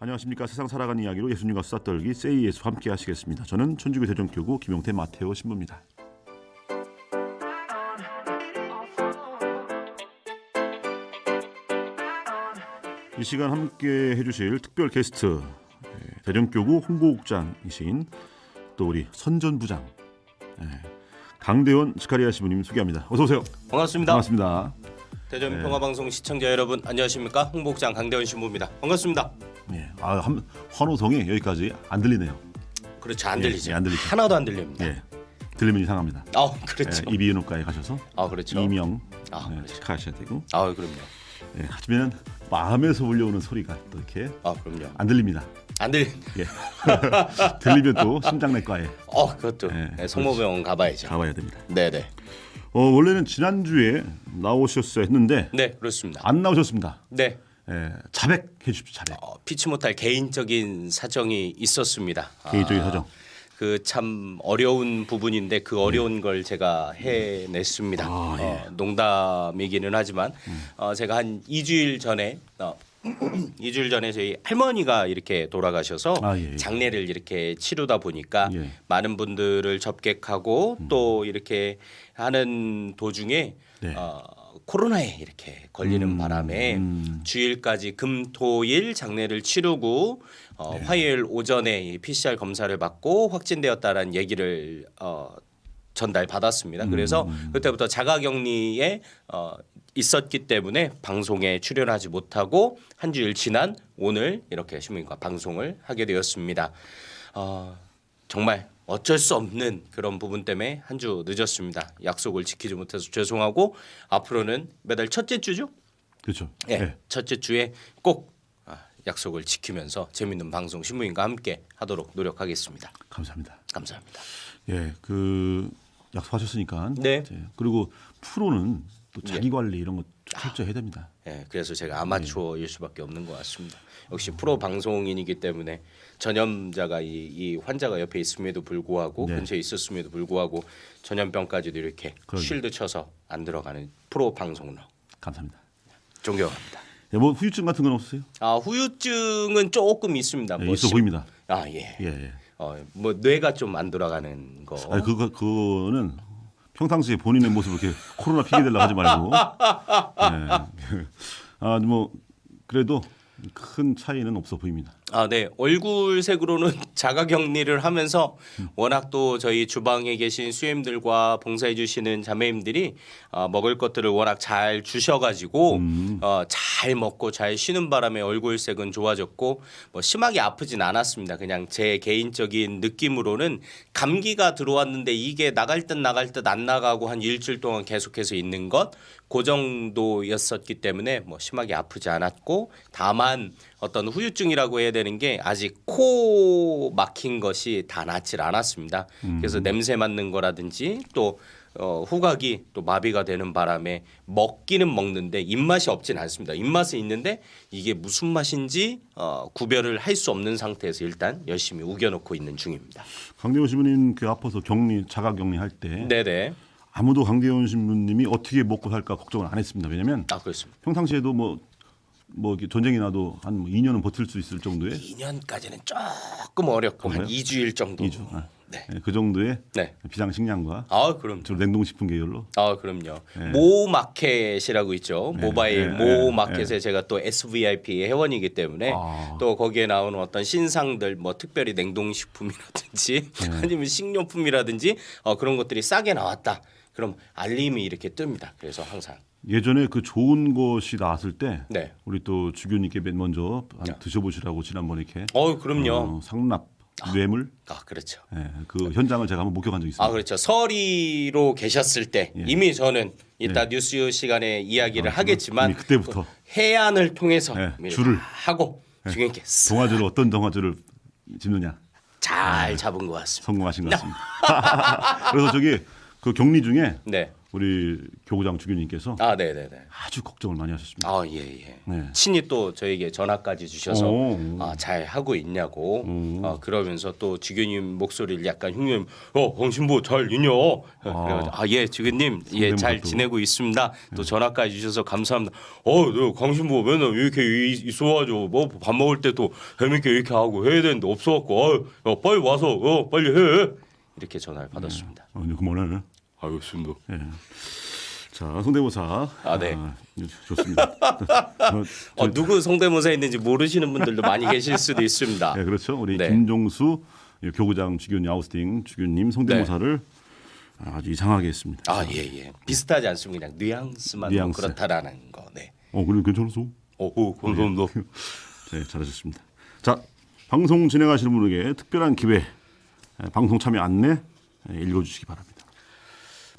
안녕하십니까. 세상 살아가는 이야기로 예수님과 수다 떨기 세이 예수와 함께 하시겠습니다. 저는 천주교 대전교구 김용태 마테오 신부입니다. 이 시간 함께 해주실 특별 게스트 대전교구 홍보국장이신 또 우리 선전부장 강대원 스카리아 시부님 소개합니다. 어서 오세요. 반갑습니다. 반갑습니다. 대전 평화방송 시청자 여러분 안녕하십니까? 홍보국장 강대원 신부입니다. 반갑습니다. 환호성이 여기까지 안 들리네요. 그렇죠, 안 들리죠. 안 들리죠. 하나도 안 들립니다. 들리면 이상합니다. 그렇죠. 이비인후과에 가셔서 그렇죠. 이명 그렇죠. 체크하셔야 되고. 그럼요. 하지만 마음에서 울려오는 소리가 또 이렇게 그럼요. 안 들립니다. 안 들리. 들리면 또 심장내과에 그것도 성모병원 가봐야죠. 가봐야 됩니다. 네네. 원래는 지난주에 나오셨어야 했는데 네, 그렇습니다. 안 나오셨습니다. 네. 자백해 주십시오. 자백. 피치 못할 개인적인 사정이 있었습니다. 개인적인 사정. 그 참 어려운 부분인데 그 어려운 걸 제가 해냈습니다. 농담이기는 하지만 제가 한 2주일 전에 2주일 전에 저희 할머니가 이렇게 돌아가셔서 장례를 이렇게 치르다 보니까 많은 분들을 접객하고 또 이렇게 하는 도중에 코로나에 이렇게 걸리는 바람에 주일까지 금토일 장례를 치르고 화요일 오전에 이 PCR 검사를 받고 확진되었다라는 얘기를 전달받았습니다. 그래서 그때부터 자가격리에 있었기 때문에 방송에 출연하지 못하고 한 주일 지난 오늘 이렇게 시민과 방송을 하게 되었습니다. 정말 어쩔 수 없는 그런 부분 때문에 한 주 늦었습니다. 약속을 지키지 못해서 죄송하고 앞으로는 매달 첫째 주죠? 그렇죠. 첫째 주에 꼭 약속을 지키면서 재밌는 방송 신부님과 함께 하도록 노력하겠습니다. 감사합니다. 감사합니다. 약속하셨으니까. 네. 그리고 프로는 또 자기 관리 이런 거 철저히 해야 됩니다. 그래서 제가 아마추어일 수밖에 없는 것 같습니다. 역시 프로 방송인이기 때문에 전염자가 이 환자가 옆에 있음에도 불구하고 근처에 있었음에도 불구하고 전염병까지도 이렇게 쉴드 쳐서 안 들어가는 프로 방송러. 감사합니다. 존경합니다. 뭐 후유증 같은 건 없으세요? 후유증은 조금 있습니다. 있어 보입니다. 뭐 뇌가 좀 안 돌아가는 거. 그거는 평상시에 본인의 모습을 이렇게 코로나 핑계 대려고 하지 말고. 뭐 그래도 큰 차이는 없어 보입니다. 네. 얼굴색으로는 자가격리를 하면서 워낙 또 저희 주방에 계신 수임들과 봉사해 주시는 자매님들이 먹을 것들을 워낙 잘 주셔가지고 잘 먹고 잘 쉬는 바람에 얼굴색은 좋아졌고 뭐 심하게 아프진 않았습니다. 그냥 제 개인적인 느낌으로는 감기가 들어왔는데 이게 나갈 듯 안 나가고 한 일주일 동안 계속해서 있는 것 그 정도였었기 때문에 뭐 심하게 아프지 않았고 다만 어떤 후유증이라고 해야 되는 게 아직 코 막힌 것이 다 낫질 않았습니다. 그래서 냄새 맡는 거라든지 또 후각이 또 마비가 되는 바람에 먹기는 먹는데 입맛이 없진 않습니다. 입맛은 있는데 이게 무슨 맛인지 구별을 할 수 없는 상태에서 일단 열심히 우겨놓고 있는 중입니다. 강대원 신부님 아파서 자가격리할 때 네네. 아무도 강대원 신부님이 어떻게 먹고 살까 걱정을 안 했습니다. 왜냐하면 그렇습니다. 평상시에도 뭐 전쟁이 나도 한 2년은 버틸 수 있을 정도의 2년까지는 조금 어렵고 한 2주일 정도. 2주. 그 정도의 비상식량과 그럼 주로 냉동식품 계열로. 그럼요. 모마켓이라고 있죠. 모바일 모마켓에 제가 또 SVIP 회원이기 때문에 또 거기에 나오는 어떤 신상들 뭐 특별히 냉동식품이라든지 아니면 식료품이라든지 그런 것들이 싸게 나왔다. 그럼 알림이 이렇게 뜹니다. 그래서 항상 예전에 그 좋은 것이 나왔을 때 우리 또 주교님께 맨 먼저 드셔보시라고 지난번에 이렇게 그럼요. 상납 뇌물 그렇죠. 그 현장을 제가 한번 목격한 적이 있습니다. 그렇죠. 서리로 계셨을 때 이미 저는 이따 뉴스 시간에 이야기를 하겠지만 그때부터 해안을 통해서 줄을 하고 주님께 동아줄을 어떤 동아줄을 집느냐 잘 잡은 것 같습니다. 성공하신 것 같습니다. 그래서 그 격리 중에 우리 교구장 주교님께서 아, 네, 네, 네. 아주 걱정을 많이 하셨습니다. 아, 예, 예. 네. 친히 또 저에게 전화까지 주셔서 잘 하고 있냐고 그러면서 또 주교님 목소리를 약간 흉내, 광신부 잘 있냐? 그래가지고 예, 주교님, 예, 잘 지내고 있습니다. 또 전화까지 주셔서 감사합니다. 네, 광신부 맨날 이렇게 있어가지고 뭐 밥 먹을 때 또 재밌게 이렇게 하고 해야 되는데 없어갖고 빨리 와서 빨리 해. 이렇게 전화를 받았습니다. 그만해. 알겠습니다. 예. 자, 성대모사. 네. 좋습니다. 누구 성대모사 있는지 모르시는 분들도 많이 계실 수도 있습니다. 네, 그렇죠. 우리 네. 김종수 교구장 주교님 아우스팅 주교님 성대모사를 아주 이상하게 했습니다. 예, 예. 비슷하지 않습니다. 그냥 뉘앙스만 뉘앙스. 그렇다라는 거. 네. 그래 괜찮았어. 감사합니다. 네, 잘하셨습니다. 자, 방송 진행하시는 분에게 특별한 기회, 방송 참여 안내 읽어주시기 바랍니다.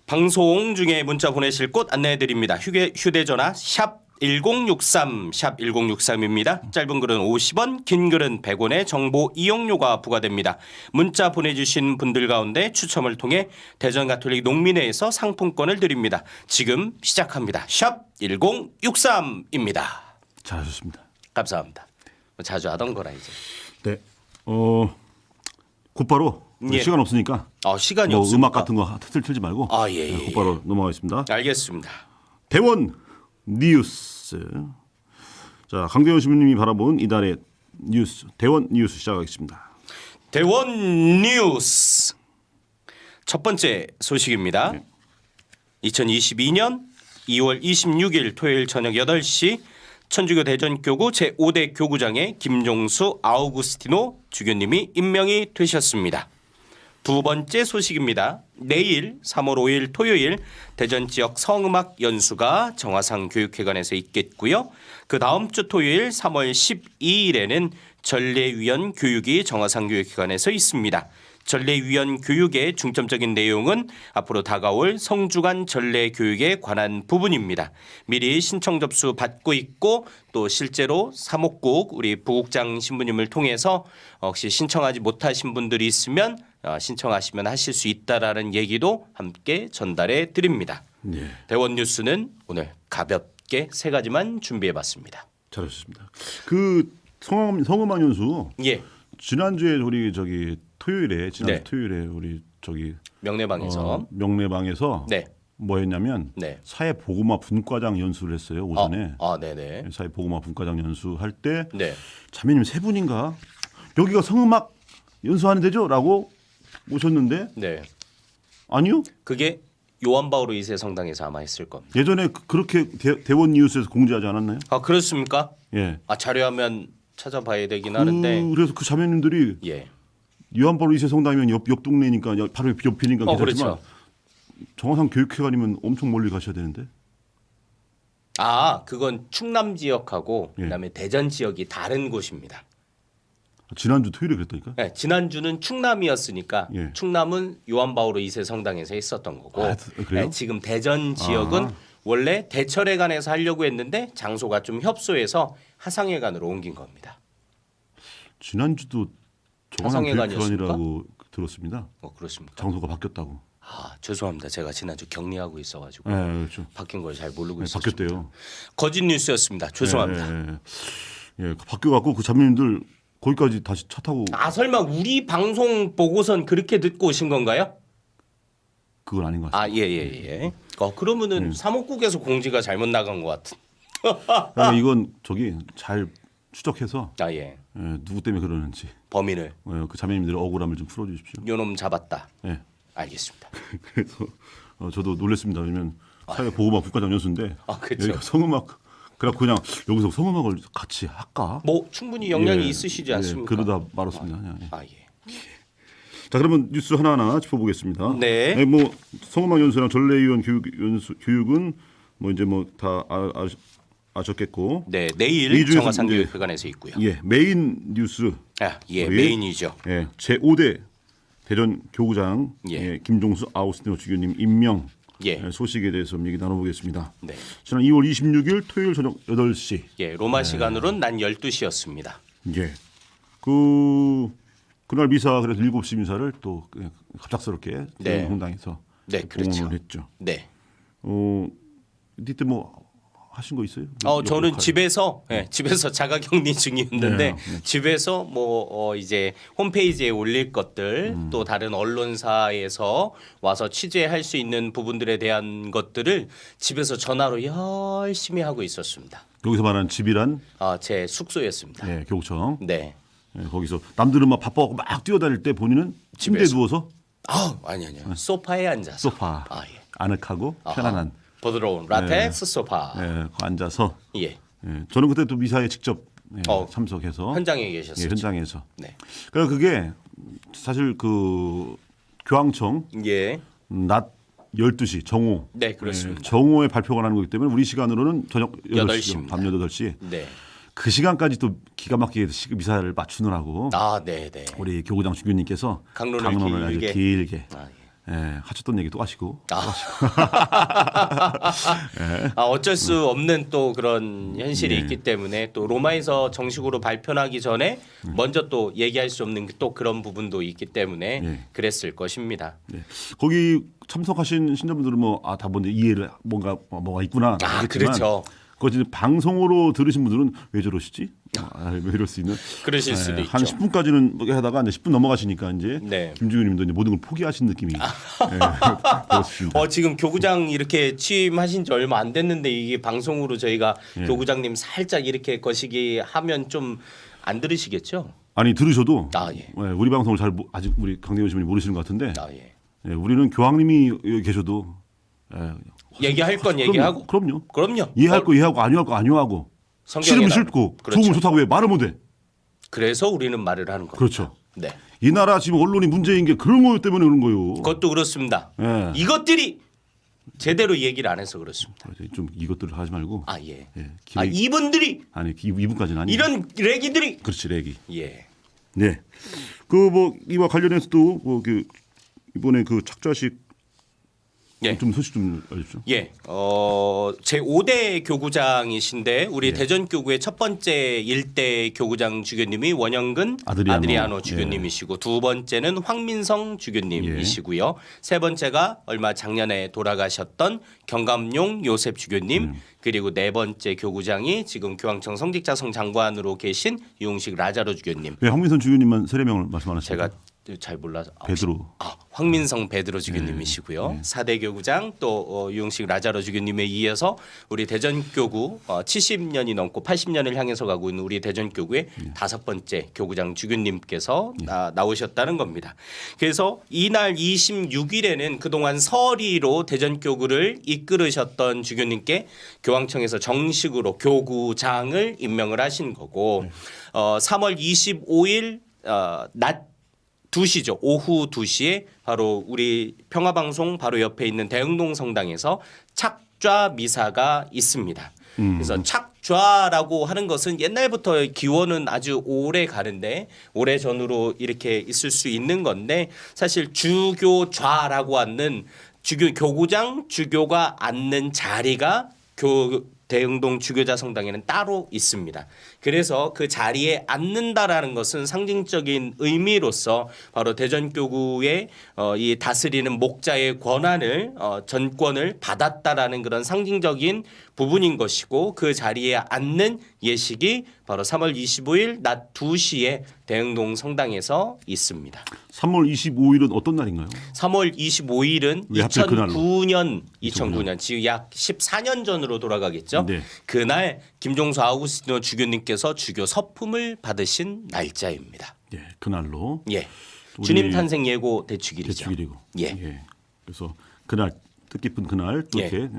방송 중에 문자 보내실 곳 안내해 드립니다. 휴대전화 샵 1063 샵 1063입니다. 짧은 글은 50원, 긴 글은 100원의 정보 이용료가 부과됩니다. 문자 보내주신 분들 가운데 추첨을 통해 대전가톨릭 농민회에서 상품권을 드립니다. 지금 시작합니다. 샵 1063입니다. 잘하셨습니다. 감사합니다. 자주 하던 거라 이제. 네, 곧바로 예. 시간 없으니까 시간이 뭐 없습니까? 음악 같은 거 틀지 말고 예. 곧바로 넘어가겠습니다. 알겠습니다. 대원 뉴스. 자, 강대원 신부님이 바라본 이달의 뉴스, 대원 뉴스 시작하겠습니다. 대원 뉴스 첫 번째 소식입니다. 2022년 2월 26일 토요일 저녁 8시 천주교 대전교구 제5대 교구장에 김종수 아우구스티노 주교님이 임명이 되셨습니다. 두 번째 소식입니다. 내일 3월 5일 토요일 대전 지역 성음악 연수가 정화상 교육회관에서 있겠고요. 그 다음 주 토요일 3월 12일에는 전례위원 교육이 정화상 교육회관에서 있습니다. 전례위원 교육의 중점적인 내용은 앞으로 다가올 성주간 전례 교육에 관한 부분입니다. 미리 신청 접수 받고 있고 또 실제로 사목국 우리 부국장 신부님을 통해서 혹시 신청하지 못하신 분들이 있으면 신청하시면 하실 수 있다라는 얘기도 함께 전달해 드립니다. 네. 대원 뉴스는 오늘 가볍게 세 가지만 준비해봤습니다. 잘하셨습니다. 그 성음악 연수 예. 지난주에 우리 토요일에 네. 토요일에 우리 명례방에서 명례방에서 네. 뭐 했냐면 네. 사회 보고마 분과장 연수를 했어요 오전에. 네네. 사회 보고마 분과장 연수할 때 네. 자매님 세 분인가 여기가 성음악 연수하는 데죠?라고 오셨는데 네. 아니요. 그게 요한 바오로 2세 성당에서 아마 했을 겁니다. 예전에 그렇게 대원 뉴스에서 공지하지 않았나요? 그렇습니까? 예. 자료화면 찾아봐야 되긴 하는데. 그래서 그 자매님들이 예. 요한바오로 2세 성당이면 옆 동네니까 바로 옆이니까 괜찮지만 그렇죠. 정화상 교육회관이면 엄청 멀리 가셔야 되는데. 그건 충남 지역하고 예. 그다음에 대전 지역이 다른 곳입니다. 지난주 토요일에 그랬다니까. 네, 지난주는 충남이었으니까 예. 충남은 요한 바오로 2세 성당에서 있었던 거고 그래요? 지금 대전 지역은 원래 대철회관에서 하려고 했는데 장소가 좀 협소해서 하상회관으로 옮긴 겁니다. 지난주도 정화상 교육회관이라고 들었습니다. 그렇습니까? 장소가 바뀌었다고. 죄송합니다. 제가 지난주 격리하고 있어가지고 네, 그렇죠. 바뀐 걸 잘 모르고 네, 있었습니다. 바뀌었대요. 거짓 뉴스였습니다. 죄송합니다. 예, 바뀌어갖고 그 자매님들 거기까지 다시 차 타고. 설마 우리 방송 보고선 그렇게 듣고 오신 건가요? 그건 아닌 것 같습니다. 예. 그러면은 사목국에서 공지가 잘못 나간 것 같은. 그러니까 이건 잘 추적해서 예. 누구 때문에 그러는지 범인을 그 자매님들의 억울함을 좀 풀어주십시오. 요놈 잡았다. 예. 알겠습니다. 그래서 저도 놀랐습니다. 왜냐면 사회 보고막 국가장 연수인데 그렇죠. 여기가 성음악 그래갖고 그냥 여기서 성음악을 같이 할까? 충분히 영향이 있으시지 않습니까? 그러다 말았습니다. 그냥. 예. 자, 그러면 뉴스 하나하나 짚어보겠습니다. 네. 성음악 연수랑 전례위원 교육은 이제 다 아셨겠고. 네, 내일 정화상 교육회관에서 있고요. 예, 메인 뉴스. 메인이죠. 예, 제5대 대전 교구장 김종수 아우스티노 주교님 임명 소식에 대해서 얘기 나눠보겠습니다. 네. 지난 2월 26일 토요일 저녁 8시. 로마 시간으로는 낮 12시였습니다. 예. 그날 미사 그래서 7시 미사를 또 갑작스럽게 성당에서 그렇죠. 공헌을 했죠. 네. 이때 뭐 하신 거 있어요? 저는 역할? 집에서 자가격리 중이었는데 집에서 이제 홈페이지에 올릴 것들 또 다른 언론사에서 와서 취재할 수 있는 부분들에 대한 것들을 집에서 전화로 열심히 하고 있었습니다. 여기서 말하는 집이란 제 숙소였습니다. 예, 교구청. 네. 예, 거기서 남들은 막 바빠갖고 막 뛰어다닐 때 본인은 침대에 집에서. 누워서 아니요. 소파에 앉아서. 소파 예. 아늑하고 편안한 부드러운 라텍스 소파. 예, 거 앉아서 예. 예, 저는 그때 또 미사에 직접 참석해서 현장에 예, 계셨어요. 현장에서 네. 그러니까 그게 사실 그 교황청 예. 낮 12시 정오 네, 그렇습니다. 예, 정오에 발표가 나는 거기 때문에 우리 시간으로는 저녁 8시 8시입니다. 밤 8시 네. 그 시간까지 또 기가 막히게 미사를 맞추느라고 네. 우리 교구장 주교님께서 강론을 아주 길게. 길게 예. 하셨던 얘기 또 하시고 어쩔 수 없는 또 그런 현실이 있기 때문에 또 로마에서 정식으로 발표하기 전에 먼저 또 얘기할 수 없는 또 그런 부분도 있기 때문에 그랬을 것입니다. 네. 거기 참석하신 신자분들은 다 뭔지 이해를 뭐가 있구나 알겠지만 그렇죠. 그거 이제 방송으로 들으신 분들은 왜 저러시지? 왜 이럴 수 있는 그러실 수도 있죠. 한 10분까지는 뭐 하다가 이제 10분 넘어가시니까 이제 네. 김주규님도 이제 모든 걸 포기하신 느낌이 그렇습니다. 지금 교구장 이렇게 취임하신 지 얼마 안 됐는데 이게 방송으로 저희가 교구장님 살짝 이렇게 거시기 하면 좀 안 들으시겠죠? 아니 들으셔도 예. 우리 방송을 아직 우리 강대원 씨분이 모르시는 것 같은데 예. 우리는 교황님이 여기 계셔도 얘기할 건 얘기하고. 그럼요. 이해할 거 이해하고 아니할 거 아니하고 싫으면 싫고 그렇죠. 좋으면 좋다고 왜 말을 못해? 그래서 우리는 말을 하는 겁니다. 그렇죠. 네. 이 나라 지금 언론이 문제인 게 그런 거 때문에 그런 거예요. 그것도 그렇습니다. 예. 이것들이 제대로 얘기를 안 해서 그렇습니다. 좀 이것들을 하지 말고. 예. 예. 이분들이 아니 이분까지는 아니에요. 이런 레기들이. 그렇지 레기. 예. 네. 그 이와 관련해서도 이번에 그 착좌식 좀 소식 좀 알려주죠. 예. 제 5대 교구장이신데 우리 대전교구의 첫 번째 일대 교구장 주교님이 원영근 아드리아노 주교님이시고 두 번째는 황민성 주교님이시고요. 세 번째가 얼마 작년에 돌아가셨던 경감용 요셉 주교님 그리고 네 번째 교구장이 지금 교황청 성직자성 장관으로 계신 유용식 라자로 주교님. 왜 황민선 주교님만 3명을 말씀하셨어요? 제가 잘 몰라서 베드로. 황민성 베드로 주교님이시고요. 4대 교구장 또 유용식 라자로 주교님에 이어서 우리 대전교구 70년이 넘고 80년을 향해서 가고 있는 우리 대전교구의 다섯 번째 교구장 주교님께서 나오셨다는 겁니다. 그래서 이날 26일에는 그동안 서리로 대전교구를 이끌으셨던 주교님께 교황청에서 정식으로 교구장을 임명을 하신 거고 3월 25일 낮 2시죠. 오후 2시에 바로 우리 평화방송 바로 옆에 있는 대흥동 성당에서 착좌 미사가 있습니다. 그래서 착좌라고 하는 것은 옛날부터 기원은 아주 오래 가는데 오래 전으로 이렇게 있을 수 있는 건데 사실 주교좌라고 하는 교구장 주교가 앉는 자리가 대흥동 주교자 성당에는 따로 있습니다. 그래서 그 자리에 앉는다라는 것은 상징적인 의미로서 바로 대전교구의 이 다스리는 목자의 권한을 전권을 받았다라는 그런 상징적인 부분인 것이고 그 자리에 앉는 예식이 바로 3월 25일 낮 2시에 대흥동 성당에서 있습니다. 3월 25일은 어떤 날인가요? 3월 25일은 왜 하필 그날로? 2009년 지금 약 14년 전으로 돌아가겠죠. 네. 그날 김종수 아우구스티노 주교님께서 주교 서품을 받으신 날짜입니다. 예, 그날로. 예. 주님 탄생 예고 대축일이죠. 대축일이고. 예. 그래서 그날 뜻깊은 그날 또 이렇게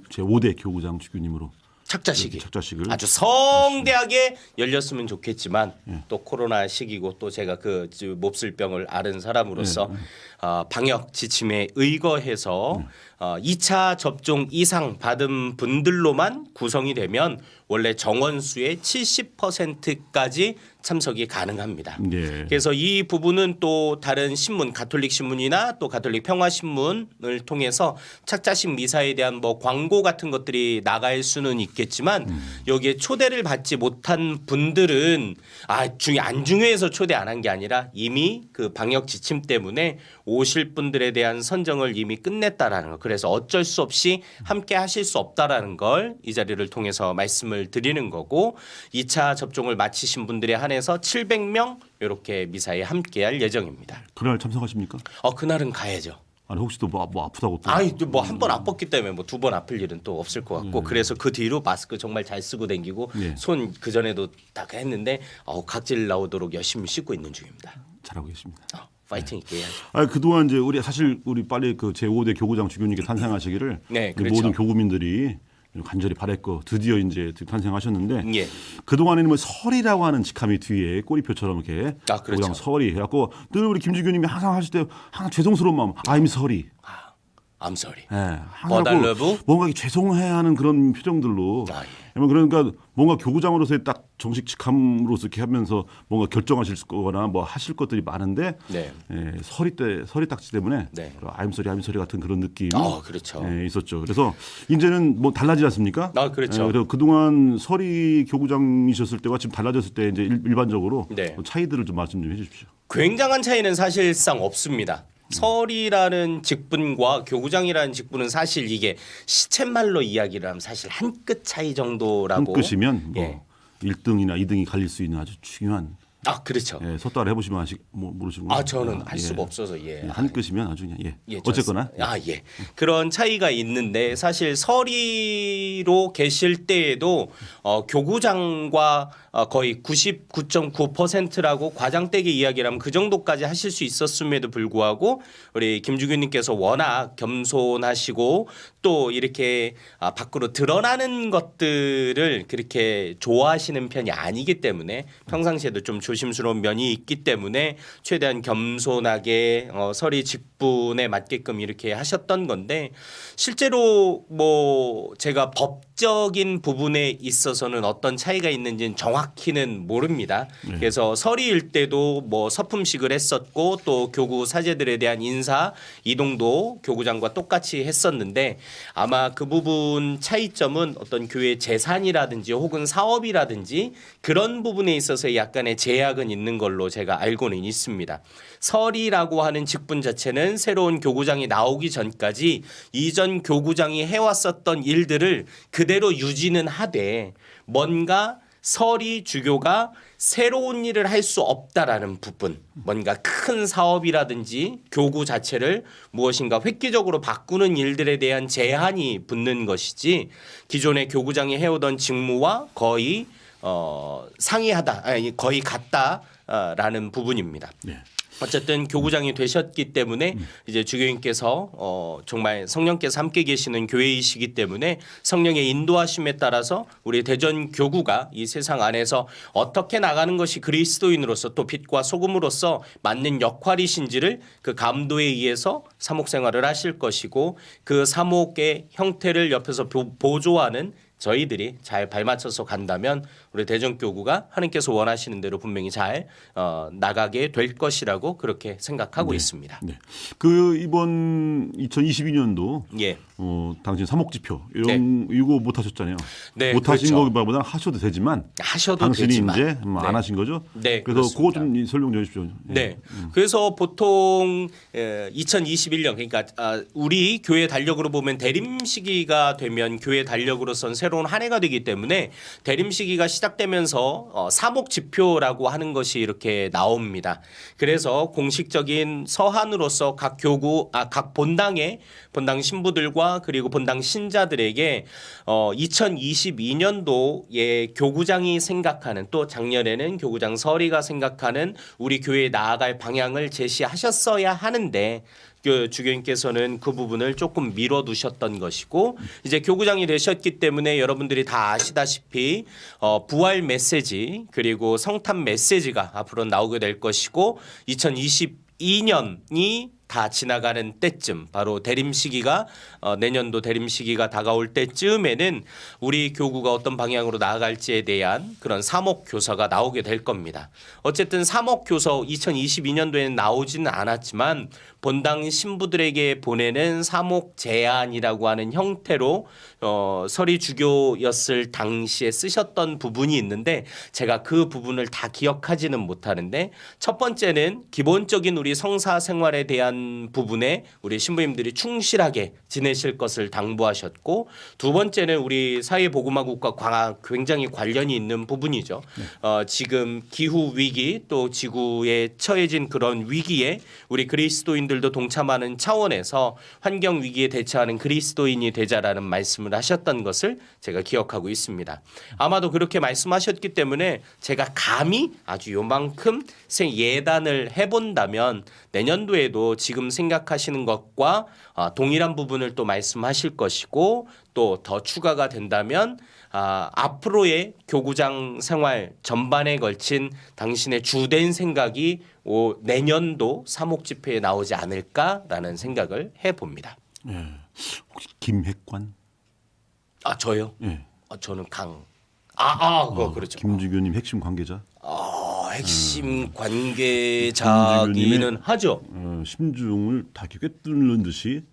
제 5대 교구장 주교님으로 착자식이 착자식을 아주 성대하게 열렸으면 좋겠지만 또 코로나 시기고 또 제가 그 몹쓸 병을 앓은 사람으로서 방역 지침에 의거해서 2차 접종 이상 받은 분들로만 구성이 되면 원래 정원수의 70%까지 참석이 가능합니다. 예. 그래서 이 부분은 또 다른 신문, 가톨릭 신문이나 또 가톨릭 평화신문을 통해서 착자식 미사에 대한 뭐 광고 같은 것들이 나갈 수는 있겠지만 여기에 초대를 받지 못한 분들은 안 중요해서 초대 안 한 게 아니라 이미 그 방역 지침 때문에 오실 분들에 대한 선정을 이미 끝냈다라는 거. 그래서 어쩔 수 없이 함께 하실 수 없다라는 걸 이 자리를 통해서 말씀을 드리는 거고 2차 접종을 마치신 분들에 한해서 700명 이렇게 미사에 함께할 예정입니다. 그날 참석하십니까? 그날은 가야죠. 아니 혹시 또 뭐 아프다고 또? 아니 뭐 한 번 아팠기 때문에 뭐 두 번 아플 일은 또 없을 것 같고 그래서 그 뒤로 마스크 정말 잘 쓰고 다니고 예. 손 그 전에도 다 했는데 각질 나오도록 열심히 씻고 있는 중입니다. 잘하고 계십니다. 파이팅 있게 해야죠. 아 그동안 이제 우리 빨리 그 제5대 교구장 주교님께 탄생하시기를 네, 그렇죠. 모든 교구민들이 간절히 바랬고 드디어 이제 탄생하셨는데 예. 그동안에는 뭐 설이라고 하는 직함이 뒤에 꼬리표처럼 이렇게 그렇죠. 교구장 설이 해갖고 늘 우리 김주교님이 항상 하실 때 항상 죄송스러운 마음 I'm sorry. I'm sorry. 예, But I love you. 뭔가 죄송해하는 그런 표정들로. 그러니까 뭔가 교구장으로서의 딱 정식 직함으로서 이렇게 하면서 뭔가 결정하실 거나 뭐 하실 것들이 많은데 네. 서리 딱지 때문에 네. I'm sorry 같은 그런 느낌 그렇죠. 있었죠. 그래서 이제는 뭐 달라지지 않습니까? 그렇죠. 그래서 그동안 서리 교구장이셨을 때와 지금 달라졌을 때 이제 일반적으로 네. 차이들을 좀 말씀 좀 해주십시오. 굉장한 차이는 사실상 없습니다. 설이라는 직분과 교구장이라는 직분은 사실 이게 시쳇말로 이야기를 하면 사실 한 끗 차이 정도라고. 한 끗이면 뭐 예. 1등이나 2등이 갈릴 수 있는 아주 중요한. 그렇죠. 섰다를 해보시면 모르시고. 저는 할 수가 없어서 한 끗이면 아주 그냥 예, 어쨌거나. 예. 그런 차이가 있는데 사실 서리로 계실 때에도 교구장과 거의 99.9%라고 과장되게 이야기를 하면 그 정도까지 하실 수 있었음에도 불구하고 우리 김주교님께서 워낙 겸손하시고 또 이렇게 밖으로 드러나는 것들을 그렇게 좋아하시는 편이 아니기 때문에 평상시에도 좀 조심스러운 면이 있기 때문에 최대한 겸손하게 서리 직분에 맞게끔 이렇게 하셨던 건데 실제로 뭐 제가 법적인 부분에 있어서는 어떤 차이가 있는지는 정확히는 모릅니다. 그래서 서리일 때도 뭐 서품식을 했었고 또 교구 사제들에 대한 인사 이동도 교구장과 똑같이 했었는데 아마 그 부분 차이점은 어떤 교회 재산이라든지 혹은 사업이라든지 그런 부분에 있어서 약간의 제약은 있는 걸로 제가 알고는 있습니다. 설이라고 하는 직분 자체는 새로운 교구장이 나오기 전까지 이전 교구장이 해왔었던 일들을 그대로 유지는 하되 뭔가 설이 주교가 새로운 일을 할 수 없다라는 부분, 뭔가 큰 사업이라든지 교구 자체를 무엇인가 획기적으로 바꾸는 일들에 대한 제한이 붙는 것이지 기존의 교구장이 해오던 직무와 거의 상이하다, 거의 같다라는 부분입니다. 네. 어쨌든 교구장이 되셨기 때문에 이제 주교님께서 정말 성령께서 함께 계시는 교회이시기 때문에 성령의 인도하심에 따라서 우리 대전 교구가 이 세상 안에서 어떻게 나가는 것이 그리스도인으로서 또 빛과 소금으로서 맞는 역할이신지를 그 감도에 의해서 사목 생활을 하실 것이고 그 사목의 형태를 옆에서 보조하는 저희들이 잘 발맞춰서 간다면 우리 대전교구가 하나님께서 원하시는 대로 분명히 잘 나가게 될 것이라고 그렇게 생각하고 있습니다. 네. 그 이번 2022년도 예. 당신 사목지표 이거 못 하셨잖아요. 네, 못 하신 그렇죠. 거보다 하셔도 되지만 하셔도 당신이 되지만. 이제 안 하신 거죠? 네, 그래서 그렇습니다. 그거 좀 설명 좀 해주십시오. 네. 그래서 보통 2021년 그러니까 우리 교회 달력으로 보면 대림 시기가 되면 교회 달력으로선 새로운 한 해가 되기 때문에 대림 시기가 시작되면서 사목 지표라고 하는 것이 이렇게 나옵니다. 그래서 공식적인 서한으로서 각 교구 각 본당의 본당 신부들과 그리고 본당 신자들에게 2022년도에 교구장이 생각하는 또 작년에는 교구장 서리가 생각하는 우리 교회에 나아갈 방향을 제시하셨어야 하는데 그 주교님께서는 그 부분을 조금 미뤄두셨던 것이고 이제 교구장이 되셨기 때문에 여러분들이 다 아시다시피 부활 메시지 그리고 성탄 메시지가 앞으로 나오게 될 것이고 2022년이 다 지나가는 때쯤 바로 대림 시기가 내년도 대림 시기가 다가올 때쯤에는 우리 교구가 어떤 방향으로 나아갈지에 대한 그런 사목 교서가 나오게 될 겁니다. 어쨌든 사목 교서 2022년도에는 나오지는 않았지만 본당 신부들에게 보내는 사목 제안이라고 하는 형태로 서리 주교였을 당시에 쓰셨던 부분이 있는데 제가 그 부분을 다 기억하지는 못하는데 첫 번째는 기본적인 우리 성사 생활에 대한 이러한 부분에 우리 신부님들이 충실하게 지내실 것을 당부하셨고 두 번째는 우리 사회복음화국과 굉장히 관련이 있는 부분이죠. 지금 기후 위기 또 지구에 처해진 그런 위기에 우리 그리스도인들도 동참하는 차원에서 환경 위기에 대처하는 그리스도인이 되자라는 말씀을 하셨던 것을 제가 기억하고 있습니다. 아마도 그렇게 말씀하셨기 때문에 제가 감히 아주 요만큼 예단을 해본다면 내년도에도 지금 생각하시는 것과 동일한 부분을 또 말씀하실 것이고 또 더 추가가 된다면 앞으로의 교구장 생활 전반에 걸친 당신의 주된 생각이 내년도 사목집회에 나오지 않을까라는 생각을 해봅니다. 예. 혹시 김핵관? 저요? 예. 저는 그렇죠. 김주교님 핵심 관계자. 핵심 관계자기는 하죠. 심중을 다 꿰뚫는 듯이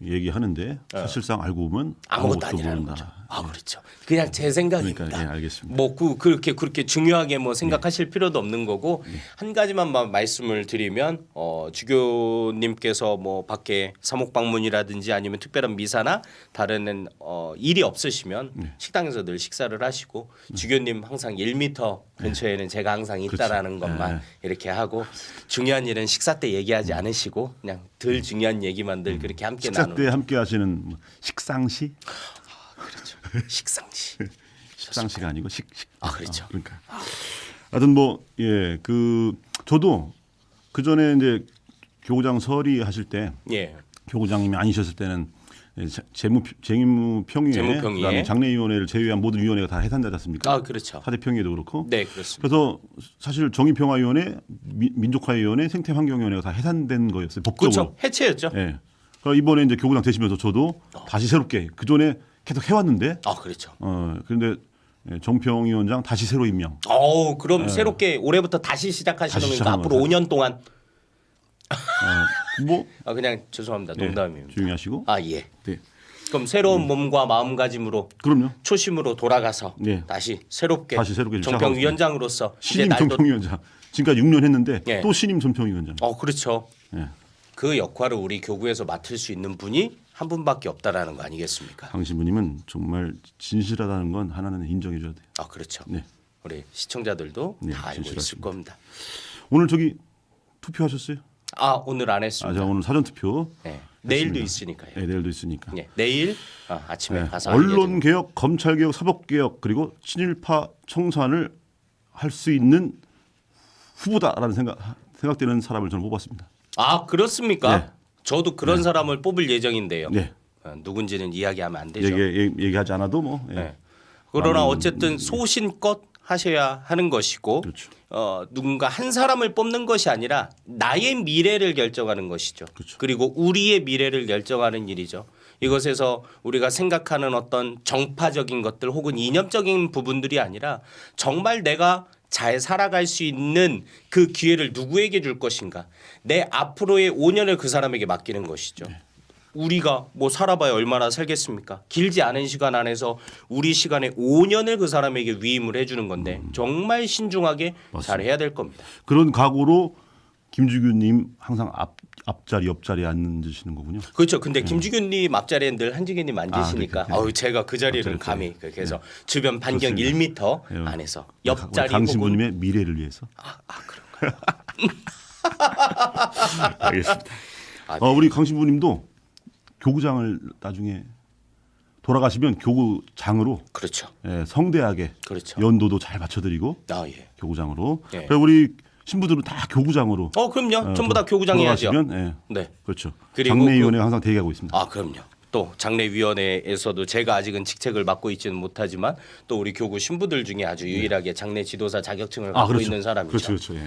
얘기하는데 사실상 알고 보면 아무것도 아니라는 거죠. 그렇죠. 그냥 제 생각입니다. 그러니까, 예, 알겠습니다. 뭐 그렇게 중요하게 뭐 생각하실 필요도 없는 거고 한 가지만 말씀을 드리면 주교님께서 뭐 밖에 사목 방문이라든지 아니면 특별한 미사나 다른 일이 없으시면 식당에서 늘 식사를 하시고 주교님 항상 1m 근처에는 제가 항상 있다라는 것만 이렇게 하고 중요한 일은 식사 때 얘기하지 않으시고 그냥 덜 중요한 얘기만 늘 그렇게 함께 식사 나누는. 때 함께 하시는 식상시? 그렇죠. 식상시. 식상시가 아니고 그렇죠. 그러니까. 하여튼 저도 그 전에 이제 교구장 서리 하실 때 교구장님이 아니셨을 때는 재무평의회 그다음에 장례위원회를 제외한 모든 위원회가 다 해산되지 않습니까? 그렇죠. 사대평의회도 그렇고. 네, 그렇습니다. 그래서 사실 정의평화위원회, 민족화위원회, 생태환경위원회가 다 해산된 거였어요. 법적으로. 그렇죠. 해체였죠. 네. 그러니까 이번에 이제 교구장 되시면서 저도 다시 새롭게 그 전에 계속 해왔는데. 그렇죠. 그런데 정평위원장 다시 새로 임명. 그럼 새롭게 올해부터 다시 시작하시는 거니까 앞으로 5년 동안. 그냥 죄송합니다. 농담입니다. 조용히 하시고. 예. 네. 그럼 새로운 몸과 마음가짐으로 그럼요. 초심으로 돌아가서 다시 새롭게 정평위원장으로서 정평위원장으로서 신임 정평위원장. 지금까지 6년 했는데 예. 또 신임 정평위원장. 그렇죠. 예. 그 역할을 우리 교구에서 맡을 수 있는 분이 한 분밖에 없다라는 거 아니겠습니까? 강신부님은 정말 진실하다는 건 하나는 인정해 줘야 돼요. 그렇죠. 네. 우리 시청자들도 다 알고 있을 진실하십니다. 겁니다. 오늘 투표하셨어요? 오늘 안 했습니다. 오늘 사전 투표. 네. 내일도 있으니까요. 네, 내일도 있으니까. 내일 아침에 가서 언론 개혁, 검찰 개혁, 사법 개혁 그리고 친일파 청산을 할 수 있는 후보다라는 생각되는 사람을 저는 뽑았습니다. 그렇습니까? 네. 저도 그런 사람을 뽑을 예정인데요. 네. 누군지는 이야기하면 안 되죠. 얘기하지 않아도 뭐. 네. 그러나 어쨌든 소신껏 하셔야 하는 것이고 그렇죠. 누군가 한 사람을 뽑는 것이 아니라 나의 미래를 결정하는 것이죠. 그렇죠. 그리고 우리의 미래를 결정하는 일이죠. 이것에서 우리가 생각하는 어떤 정파적인 것들 혹은 이념적인 부분들이 아니라 정말 내가 잘 살아갈 수 있는 그 기회를 누구에게 줄 것인가. 내 앞으로의 5년을 그 사람에게 맡기는 것이죠. 우리가 뭐 살아봐야 얼마나 살겠습니까? 길지 않은 시간 안에서 우리 시간에 5년을 그 사람에게 위임을 해주는 건데 정말 신중하게 잘 해야 될 겁니다. 그런 각오로 김주규님 항상 앞자리 옆자리에 앉으시는 거군요. 그렇죠. 근데 김주규님 앞자리에 늘 한지기님 앉으시니까 제가 그 자리를 앞자리, 감히 그래서 주변 반경 좋습니다. 1m 안에서 옆자리 강신부님의 미래를 위해서. 그런가요? 알겠습니다. 우리 강신부님도 교구장을 나중에 돌아가시면 교구장으로 그렇죠. 성대하게 그렇죠. 연도도 잘 맞춰드리고 예. 교구장으로. 예. 그리고 우리 신부들은 다 교구장으로. 그럼요. 전부 다 교구장 해야죠. 네. 그렇죠. 그리고 장례위원회가 항상 대기하고 있습니다. 그럼요. 또 장례위원회에서도 제가 아직은 직책을 맡고 있지는 못하지만 또 우리 교구 신부들 중에 아주 유일하게 장례 지도사 자격증을 갖고 그렇죠. 있는 사람이죠. 그렇죠. 예.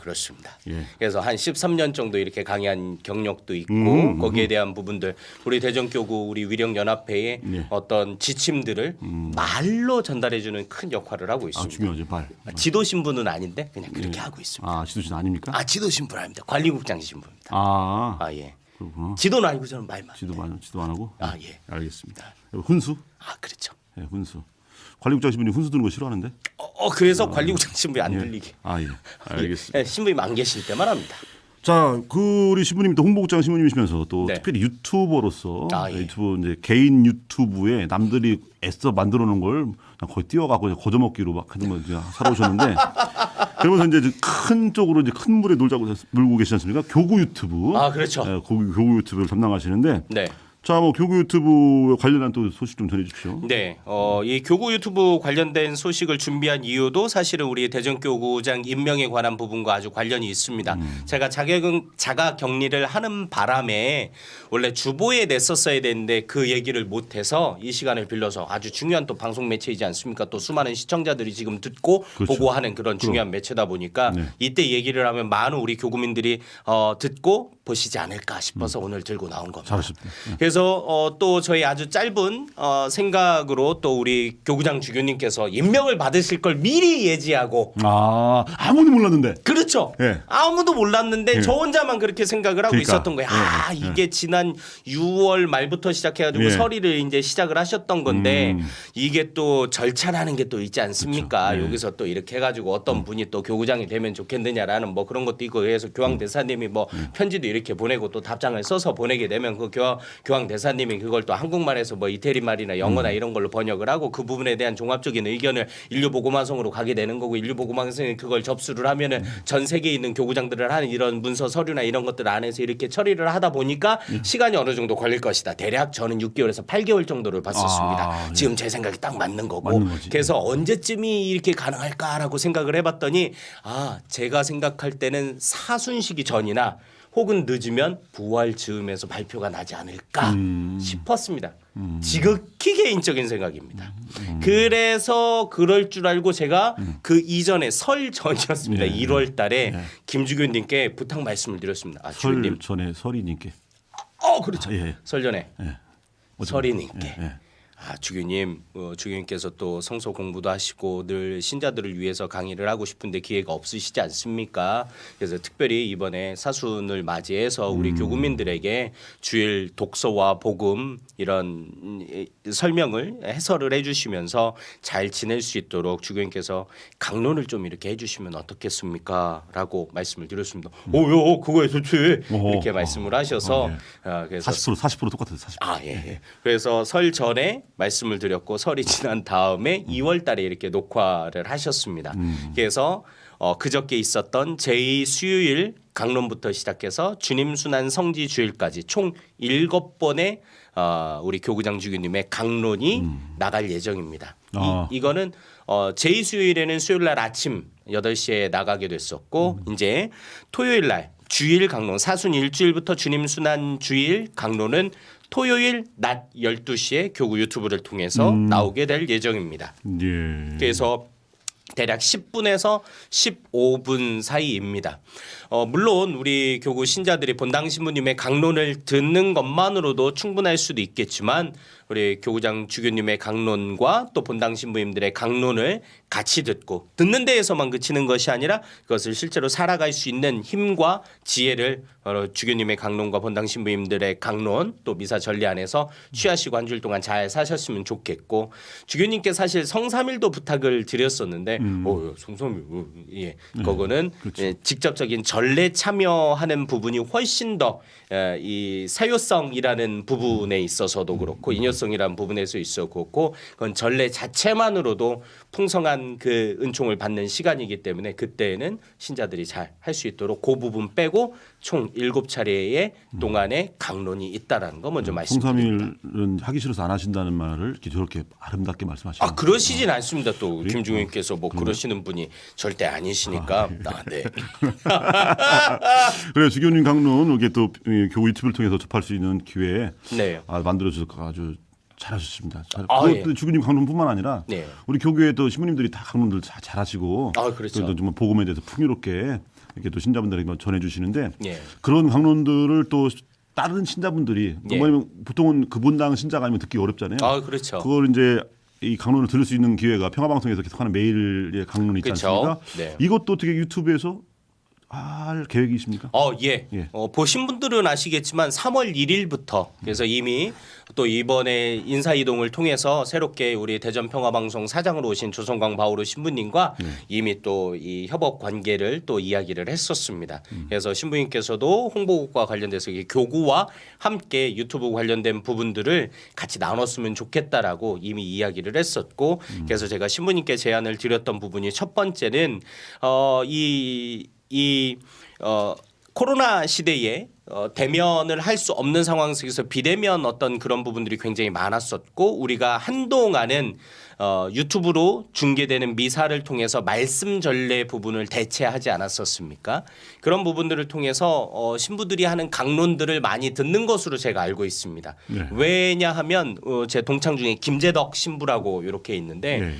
그렇습니다. 예. 그래서 한 13년 정도 이렇게 강의한 경력도 있고 거기에 대한 부분들 우리 대전교구 우리 위령연합회의 어떤 지침들을 말로 전달해주는 큰 역할을 하고 있습니다. 중요하죠. 말. 지도 신부는 아닌데 그냥 그렇게 하고 있습니다. 지도신 아닙니까? 지도 신부는 아닙니다. 관리국장 신부입니다. 예. 그렇구나. 지도는 아니고 저는 말만. 지도 안 하고. 예. 알겠습니다. 훈수? 그렇죠. 훈수. 관리국장 신부님 훈수 드는 거 싫어하는데? 그래서 관리국장 신부에 안 들리게. 예. 알겠습니다. 신부님 안 계실 때만 합니다. 자, 그 우리 신부님 또 홍보국장 신부님이시면서 또 네. 특별히 유튜버로서 예. 유튜브 이제 개인 유튜브에 남들이 애써 만들어 놓은 걸 거의 띄워갖고 거저먹기로 막 하는 이제 살아오셨는데 그러면서 이제 큰 쪽으로 이제 큰 물에 물고 계시지 않습니까? 교구 유튜브. 그렇죠. 교구 유튜브를 담당하시는데. 네. 자, 뭐 교구 유튜브 관련한 또 소식 좀 전해주십시오. 네, 이 교구 유튜브 관련된 소식을 준비한 이유도 사실은 우리 대전교구장 임명에 관한 부분과 아주 관련이 있습니다. 제가 자가 격리를 하는 바람에 원래 주보에 냈었어야 되는데 그 얘기를 못해서 이 시간을 빌려서 아주 중요한 또 방송 매체이지 않습니까? 또 수많은 시청자들이 지금 듣고 그렇죠. 보고 하는 그런 중요한 매체다 보니까 네. 이때 얘기를 하면 많은 우리 교구민들이 듣고 보시지 않을까 싶어서 오늘 들고 나온 겁니다. 잘하셨습니다. 그래서 또 저희 아주 짧은 생각으로 또 우리 교구장 주교님께서 임명을 받으실 걸 미리 예지하고 아무도 몰랐는데. 그렇죠. 예. 아무도 몰랐는데 예. 저 혼자만 그렇게 생각을 하고 그러니까. 있었던 거예요. 이게 지난 6월 말부터 시작해가지고 예. 설의를 이제 시작을 하셨던 건데 이게 또 절차라는 게 또 있지 않습니까? 그렇죠. 예. 여기서 또 이렇게 해가지고 어떤 분이 또 교구장이 되면 좋겠느냐라는 뭐 그런 것도 있고 그래서 교황 대사님이 뭐 편지도 이렇게 보내고 또 답장을 써서 보내게 되면 그 교황 대사님이 그걸 또 한국말에서 뭐 이태리 말이나 영어나 이런 걸로 번역을 하고 그 부분에 대한 종합적인 의견을 인류보고마성으로 가게 되는 거고 인류보고마성이 그걸 접수를 하면은 전 세계에 있는 교구장들을 하는 이런 문서 서류나 이런 것들 안에서 이렇게 처리를 하다 보니까 시간이 어느 정도 걸릴 것이다. 대략 저는 6개월에서 8개월 정도를 봤었습니다. 네. 지금 제 생각이 딱 맞는 거고 맞는 거지. 그래서 언제쯤이 이렇게 가능할까라고 생각을 해봤더니 제가 생각할 때는 사순시기 전이나 혹은 늦으면 부활 즈음에서 발표가 나지 않을까 싶었습니다. 지극히 개인적인 생각입니다. 그래서 그럴 줄 알고 제가 그 이전에 설 전이었습니다. 예. 1월 달에 김주교님께 부탁 말씀을 드렸습니다. 주교님. 설 전에 설이님께. 그렇죠. 예. 설 전에 설이님께. 예. 주교님, 주교님께서 또 성서 공부도 하시고 늘 신자들을 위해서 강의를 하고 싶은데 기회가 없으시지 않습니까? 그래서 특별히 이번에 사순을 맞이해서 우리 교구민들에게 주일 독서와 복음 이런 설명을 해설을 해주시면서 잘 지낼 수 있도록 주교님께서 강론을 좀 이렇게 해주시면 어떻겠습니까? 라고 말씀을 드렸습니다. 그거에 좋지. 이렇게 말씀을 하셔서 그래서 40% 똑같아요. 40%. 예. 그래서 설 전에 말씀을 드렸고 설이 지난 다음에 2월 달에 이렇게 녹화를 하셨습니다. 그래서 그저께 있었던 제2 수요일 강론부터 시작해서 주님 순환 성지 주일까지 총 7번의 우리 교구장 주교님의 강론이 나갈 예정입니다. 이거는 제2 수요일에는 수요일 날 아침 8시에 나가게 됐었고 이제 토요일 날 주일 강론 사순 일주일부터 주님 순환 주일 강론은 토요일 낮 12시에 교구 유튜브를 통해서 나오게 될 예정입니다. 예. 그래서 대략 10분에서 15분 사이입니다. 물론 우리 교구 신자들이 본당 신부님의 강론을 듣는 것만으로도 충분할 수도 있겠지만 우리 교구장 주교님의 강론과 또 본당 신부님들의 강론을 같이 듣는 데에서만 그치는 것이 아니라 그것을 실제로 살아갈 수 있는 힘과 지혜를 주교님의 강론과 본당 신부님들의 강론 또 미사 전례 안에서 취하시고 한 줄 동안 잘 사셨으면 좋겠고 주교님께 사실 성삼일도 부탁을 드렸었는데 성삼일 그거는 직접적인 전례 참여하는 부분이 훨씬 더 이 사유성이라는 부분에 있어서도 그렇고 인효성이라는 부분에서 있어 그렇고 그건 전례 자체만으로도 풍성한 그 은총을 받는 시간이기 때문에 그때에는 신자들이 잘 할 수 있도록 그 부분 빼고 총 7차례의 동안의 강론이 있다라는 거 먼저 말씀드립니다. 성삼일은 하기 싫어서 안 하신다는 말을 이렇게 저렇게 아름답게 말씀하시는. 그러시진 않습니다. 또 김중현께서 뭐 그러시는 분이 절대 아니시니까. 네. 그래 주교님 강론 이렇게 또 교구 유튜브를 통해서 접할 수 있는 기회에 네. 만들어주셔서 아주 잘하셨습니다. 예. 주교님 강론뿐만 아니라 네. 우리 교교에 또 신부님들이 다 강론들 잘하시고 그렇죠. 또 정말 복음에 대해서 풍요롭게 이렇게 또 신자분들에게 전해주시는데 예. 그런 강론들을 또 다른 신자분들이 예. 뭐냐면 보통은 그 본당 신자가 아니면 듣기 어렵잖아요. 그렇죠. 그걸 이제 이 강론을 들을 수 있는 기회가 평화방송에서 계속하는 매일의 강론이 있지 그렇죠. 않습니까? 네. 이것도 어떻게 유튜브에서 할 계획이십니까? 예. 예. 보신 분들은 아시겠지만 3월 1일부터 그래서 이미 또 이번에 인사 이동을 통해서 새롭게 우리 대전평화방송 사장으로 오신 조성광 바오르 신부님과 이미 또 이 협업 관계를 또 이야기를 했었습니다. 그래서 신부님께서도 홍보국과 관련돼서 이 교구와 함께 유튜브 관련된 부분들을 같이 나눴으면 좋겠다라고 이미 이야기를 했었고 그래서 제가 신부님께 제안을 드렸던 부분이 첫 번째는 코로나 시대에 대면을 할 수 없는 상황 속에서 비대면 어떤 그런 부분들이 굉장히 많았었고 우리가 한동안은 유튜브로 중계되는 미사를 통해서 말씀 전례 부분을 대체하지 않았었습니까? 그런 부분들을 통해서 신부들이 하는 강론들을 많이 듣는 것으로 제가 알고 있습니다. 네. 왜냐하면 제 동창 중에 김재덕 신부라고 이렇게 있는데 네.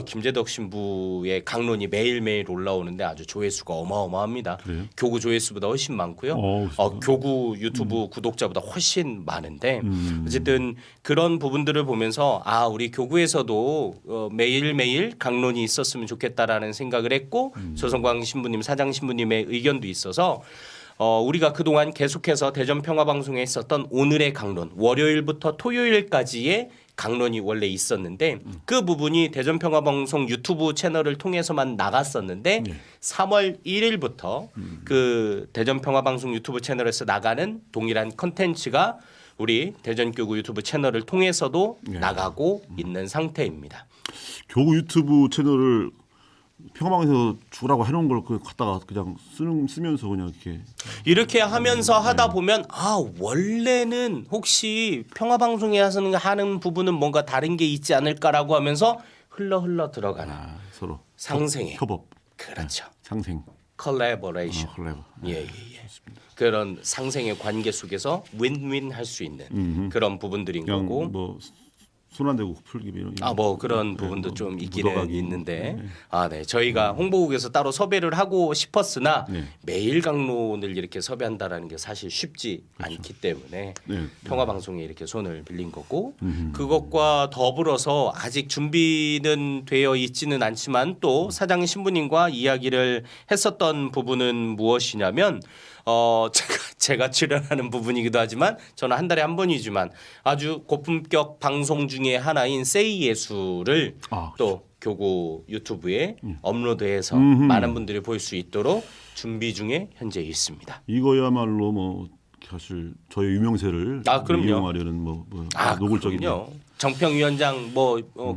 김재덕 신부의 강론이 매일매일 올라오는데 아주 조회수가 어마어마합니다. 그래요? 교구 조회수보다 훨씬 많고요. 교구 유튜브 구독자보다 훨씬 많은데 어쨌든 그런 부분들을 보면서 우리 교구에서도 매일매일 강론이 있었으면 좋겠다라는 생각을 했고 조성광 신부님 사장 신부님의 의견도 있어서 우리가 그동안 계속해서 대전평화방송에 있었던 오늘의 강론 월요일부터 토요일까지의 강론이 원래 있었는데 그 부분이 대전평화방송 유튜브 채널을 통해서만 나갔었는데 3월 1일부터 그 대전평화방송 유튜브 채널에서 나가는 동일한 컨텐츠가 우리 대전교구 유튜브 채널을 통해서도 나가고 있는 상태입니다. 교구 유튜브 채널을 평화방에서 주라고 해놓은 걸 갖다가 그냥 쓰면서 그냥 이렇게 하면서 하다 보면 원래는 혹시 평화방송에서 하는 부분은 뭔가 다른 게 있지 않을까라고 하면서 흘러 들어가는 서로 상생의 협업 그렇죠. 상생 콜라보레이션 콜라보. 예. 그런 상생의 관계 속에서 윈윈 할 수 있는 그런 부분들인 그냥 거고 뭐 손 안 대고 풀기 이런 그런 부분도 좀 있기는 묻어가기. 있는데 네. 저희가 홍보국에서 따로 섭외를 하고 싶었으나 매일 강론을 이렇게 섭외한다라는 게 사실 쉽지 않기 때문에 평화방송에 이렇게 손을 빌린 거고 그것과 더불어서 아직 준비는 되어 있지는 않지만 또 사장 신부님과 이야기를 했었던 부분은 무엇이냐면 제가 출연하는 부분이기도 하지만 저는 한 달에 한 번이지만 아주 고품격 방송 중에 하나인 세이 예수를 또 교구 유튜브에 업로드해서 많은 분들이 볼 수 있도록 준비 중에 현재 있습니다. 이거야말로 뭐 사실 저의 유명세를 그럼요. 이용하려는 노골적인 그럼요. 정평위원장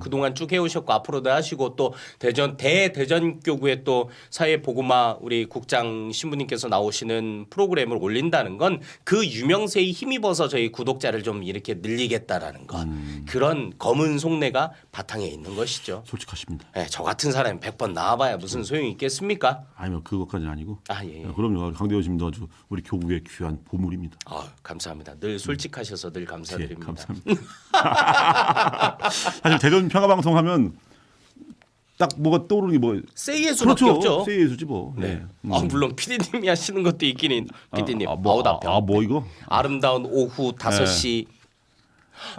그동안 쭉 해오셨고 앞으로도 하시고 또 대전교구에 또 사회보고마 우리 국장 신부님께서 나오시는 프로그램을 올린다는 건 그 유명세에 힘입어서 저희 구독자를 좀 이렇게 늘리겠다라는 것 그런 검은 속내가 바탕에 있는 것이죠. 솔직하십니다. 네, 저 같은 사람이 100번 나와봐야 무슨 소용이 있겠습니까? 아니면 그것까지는 아니고. 예. 그럼요. 강대호 씨도 아주 우리 교국의 귀한 보물입니다. 감사합니다. 늘 솔직하셔서 늘 감사드립니다. 감사합니다. 사실 대전 평화방송 하면 딱 뭐가 떠오르는 게 뭐 세이예수밖에 없죠. 세이예수지 뭐. 네. 물론 PD님이 하시는 것도 있기는 PD님 뭐 이거 아름다운 오후 5시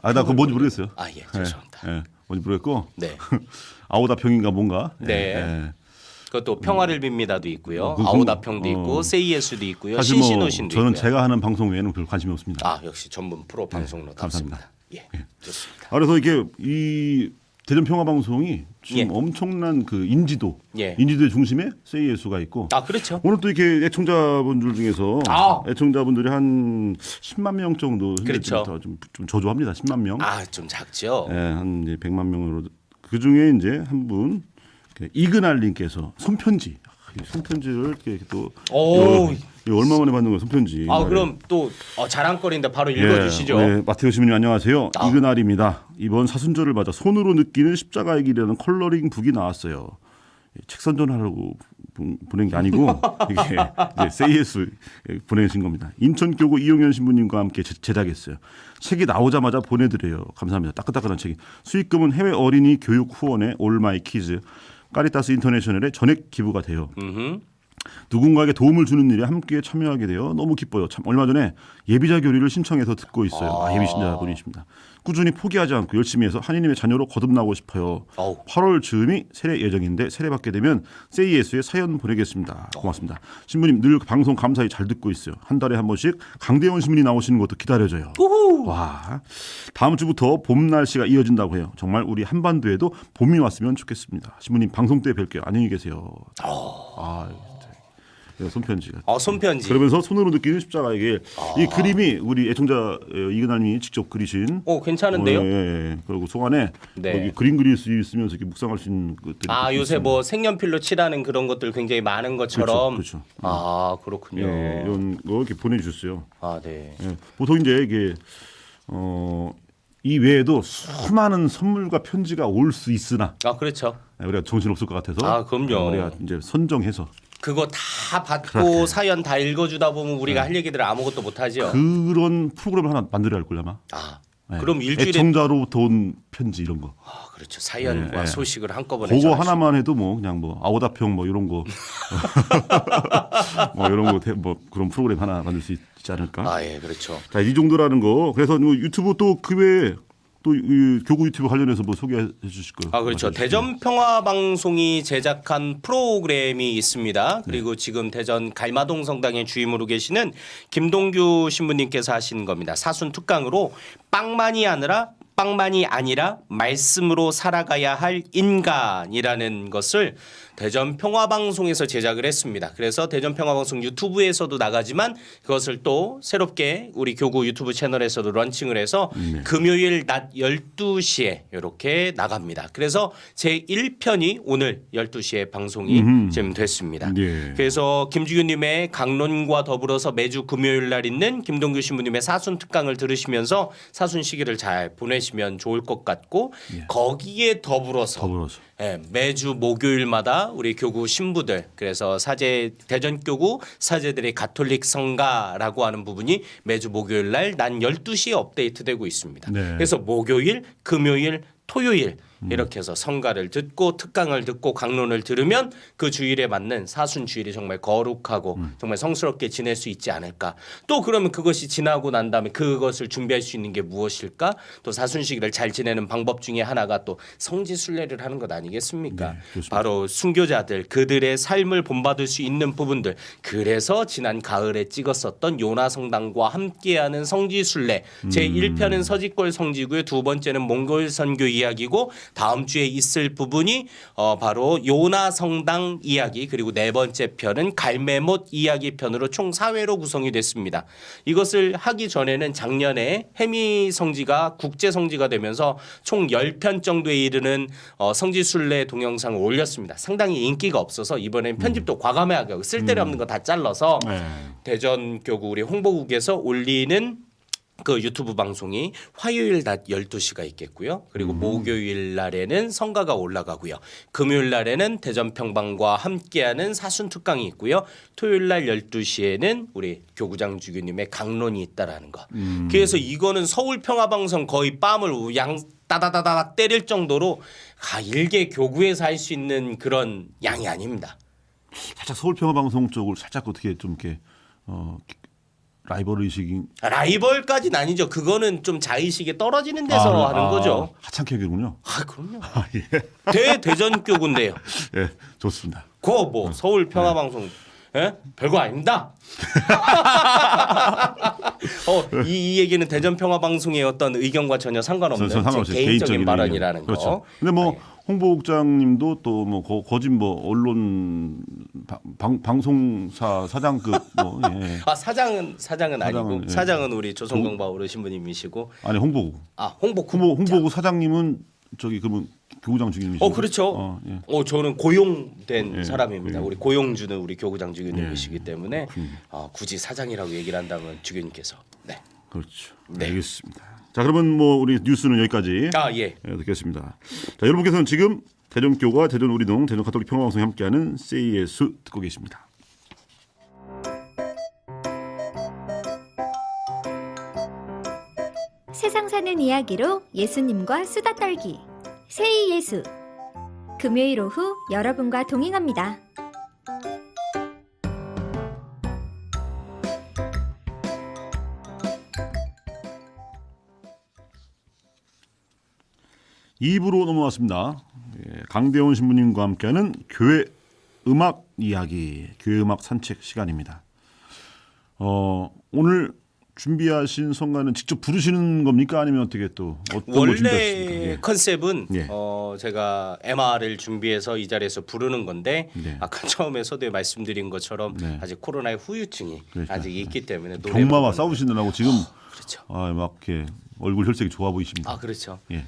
나 그거 뭔지 모르겠어요. 죄송합니다. 뭔지 모르겠고. 네. 아오다평인가 뭔가. 네. 그것도 평화를 빕니다도 있고요. 아오다평도 있고 세이예수도 있고요. 사실 신신오신도 저는 있고요. 제가 하는 방송 외에는 별 관심이 없습니다. 역시 전문 프로 방송로 답습니다. 좋습니다. 그래서 이게 이 대전 평화방송이 지금 엄청난 그 인지도의 중심에 세이예수가 있고. 그렇죠. 오늘 또 이렇게 애청자분들 중에서 애청자분들이 한 10만 명 정도 그렇죠. 좀 저조합니다. 10만 명. 좀 작죠. 한 이제 100만 명으로 그 중에 이제 한 분 이그날님께서 손편지를 이렇게 또 얼마 만에 받는 거예요 손편지. 그럼 또 자랑거리인데 바로 읽어주시죠. 마테오 시민님 안녕하세요. 이그날입니다. 이번 사순절을 맞아 손으로 느끼는 십자가의 길이라는 컬러링 북이 나왔어요. 책 선전하려고 보낸 게 아니고 이게 이제 세이예수 보내신 겁니다. 인천교구 이용현 신부님과 함께 제작했어요. 책이 나오자마자 보내드려요. 감사합니다. 따끈따끈한 책이. 수익금은 해외 어린이 교육 후원의 올 마이 키즈 카리타스 인터내셔널에 전액 기부가 돼요. 누군가에게 도움을 주는 일에 함께 참여하게 되어 너무 기뻐요. 참 얼마 전에 예비자 교리를 신청해서 듣고 있어요. 예비 신자분이십니다. 꾸준히 포기하지 않고 열심히 해서 하느님의 자녀로 거듭나고 싶어요. 8월 즈음이 세례 예정인데 세례받게 되면 세이예수에 사연 보내겠습니다. 고맙습니다. 신부님 늘 방송 감사히 잘 듣고 있어요. 한 달에 한 번씩 강대원 신부님 나오시는 것도 기다려져요. 와, 다음 주부터 봄 날씨가 이어진다고 해요. 정말 우리 한반도에도 봄이 왔으면 좋겠습니다. 신부님 방송 때 뵐게요. 안녕히 계세요. 손편지가. 손편지. 그러면서 손으로 느끼는 십자가에게 이 그림이 우리 애청자 이근아님이 직접 그리신. 괜찮은데요? 예. 그리고 속 안에 여기 그림 그릴 수 있으면서 이렇게 묵상할 수 있는 것들이. 요새 뭐 색연필로 칠하는 그런 것들 굉장히 많은 것처럼. 그렇죠. 그렇군요. 예, 이런 거 이렇게 보내주셨어요. 네. 예, 보통 이제 이게 이 외에도 수많은 선물과 편지가 올 수 있으나. 그렇죠. 우리가 정신 없을 것 같아서. 그럼요. 우리가 이제 선정해서. 그거 다 받고 사연 다 읽어주다 보면 우리가 할 얘기들 아무것도 못하죠. 그런 프로그램을 하나 만들어야 할 걸요 아마. 그럼 일주일에 애청자로부터 온 편지 이런 거. 그렇죠. 사연과 소식을 한꺼번에. 그거 하나만 해도 뭐 그냥 뭐 아오다평 뭐 이런 거 뭐 이런 거 뭐 그런 프로그램 하나 만들 수 있지 않을까? 예, 그렇죠. 자, 이 정도라는 거. 그래서 뭐 유튜브 또 그 외에 또 이 교구 유튜브 관련해서 뭐 소개해 주실 거예요? 그렇죠. 대전 평화방송이 제작한 프로그램이 있습니다. 그리고 지금 대전 갈마동 성당의 주임으로 계시는 김동규 신부님께서 하시는 겁니다. 사순 특강으로 빵만이 아니라 말씀으로 살아가야 할 인간이라는 것을 대전 평화방송에서 제작을 했습니다. 그래서 대전 평화방송 유튜브에서도 나가지만 그것을 또 새롭게 우리 교구 유튜브 채널에서도 런칭을 해서 금요일 낮 12시에 이렇게 나갑니다. 그래서 제 1편이 오늘 12시에 방송이 지금 됐습니다. 그래서 김주균님의 강론과 더불어서 매주 금요일 날 있는 김동규 신부님의 사순 특강을 들으시면서 사순 시기를 잘 보내시면 좋을 것 같고 거기에 더불어서 매주 목요일마다 우리 교구 신부들 그래서 대전교구 사제들의 가톨릭 성가라고 하는 부분이 매주 목요일 날 낮 12시에 업데이트되고 있습니다. 그래서 목요일, 금요일, 토요일 이렇게 해서 성가를 듣고 특강을 듣고 강론을 들으면 그 주일에 맞는 사순 주일이 정말 거룩하고 정말 성스럽게 지낼 수 있지 않을까. 또 그러면 그것이 지나고 난 다음에 그것을 준비할 수 있는 게 무엇일까. 또 사순 시기를 잘 지내는 방법 중에 하나가 또 성지순례를 하는 것 아니겠습니까. 바로 순교자들 그들의 삶을 본받을 수 있는 부분들. 그래서 지난 가을에 찍었었던 요나성당과 함께하는 성지순례 제1편은 서지골 성지고요. 두 번째는 몽골 선교 이야기고 다음 주에 있을 부분이 바로 요나 성당 이야기 그리고 네 번째 편은 갈매못 이야기 편으로 총 4회로 구성이 됐습니다. 이것을 하기 전에는 작년에 해미 성지가 국제 성지가 되면서 총 10편 정도에 이르는 성지순례 동영상을 올렸습니다. 상당히 인기가 없어서 이번엔 편집도 과감하게 쓸데없는 거 다 잘라서 대전교구 우리 홍보국에서 올리는 그 유튜브 방송이 화요일 낮 12시가 있겠고요. 그리고 목요일 날에는 성가가 올라가고요. 금요일 날에는 대전 평방과 함께하는 사순 특강이 있고요. 토요일 날 12시에는 우리 교구장 주교님의 강론이 있다라는 거. 그래서 이거는 서울 평화방송 거의 뺨을 따다다다 때릴 정도로 일개 교구에서 할 수 있는 그런 양이 아닙니다. 살짝 서울평화방송 쪽을 살짝 어떻게 좀 이렇게 라이벌 의식이 라이벌까지는 아니죠. 그거는 좀 자의식에 떨어지는 데서 하는 거죠. 하찮게 하군요. 그럼요. 대전교구인데요. 예, 좋습니다. 그거 뭐 서울 평화방송 별거 아닙니다. 이 얘기는 대전 평화방송의 어떤 의견과 전혀 상관없는 제 개인적인 발언이라는 거. 그렇죠. 근데 뭐 홍보국장님도 또 뭐 거짓 뭐 언론 방송사 사장 사장은 아니고 사장은 우리 조선광바 어르신분님이시고 홍보국. 홍보국 사장님은 저기 그러면 교구장 주교님이시고. 그렇죠. 저는 고용된 사람입니다. 우리 고용주는 우리 교구장 주교님이시기 때문에 굳이 사장이라고 얘기를 한다면 주교님께서 그렇죠. 알겠습니다. 자, 그러면 뭐 우리 뉴스는 여기까지 듣겠습니다. 자, 여러분께서는 지금 대전교구와 대전 우리동 대전 가톨릭 평화방송이 함께하는 Say Yes 듣고 계십니다. 세상 사는 이야기로 예수님과 수다 떨기 세이 예수 금요일 오후 여러분과 동행합니다. 2부로 넘어왔습니다. 예, 강대원 신부님과 함께하는 교회 음악 이야기, 교회 음악 산책 시간입니다. 오늘 준비하신 성가는 직접 부르시는 겁니까? 아니면 어떻게 또 어떤 걸 원래 준비하셨습니까? 예. 컨셉은 예. 제가 MR을 준비해서 이 자리에서 부르는 건데 네. 아까 처음에 서두에 말씀드린 것처럼 네. 아직 코로나의 후유증이 그러니까. 아직 있기 때문에 노래 병마와 부르는 싸우시느라고 지금 그렇죠. 막 이렇게 얼굴 혈색이 좋아 보이십니다. 아 그렇죠. 예.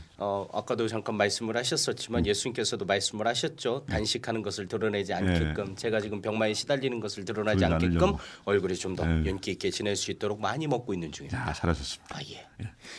아까도 잠깐 말씀을 하셨었지만 예수님께서도 말씀을 하셨죠. 단식하는 것을 드러내지 않게끔 제가 지금 병마에 시달리는 것을 드러내지 그러지 않게끔 않으려고. 얼굴이 좀 더 예. 윤기 있게 지낼 수 있도록 많이 먹고 있는 중입니다. 야, 잘하셨습니다. 아, 예.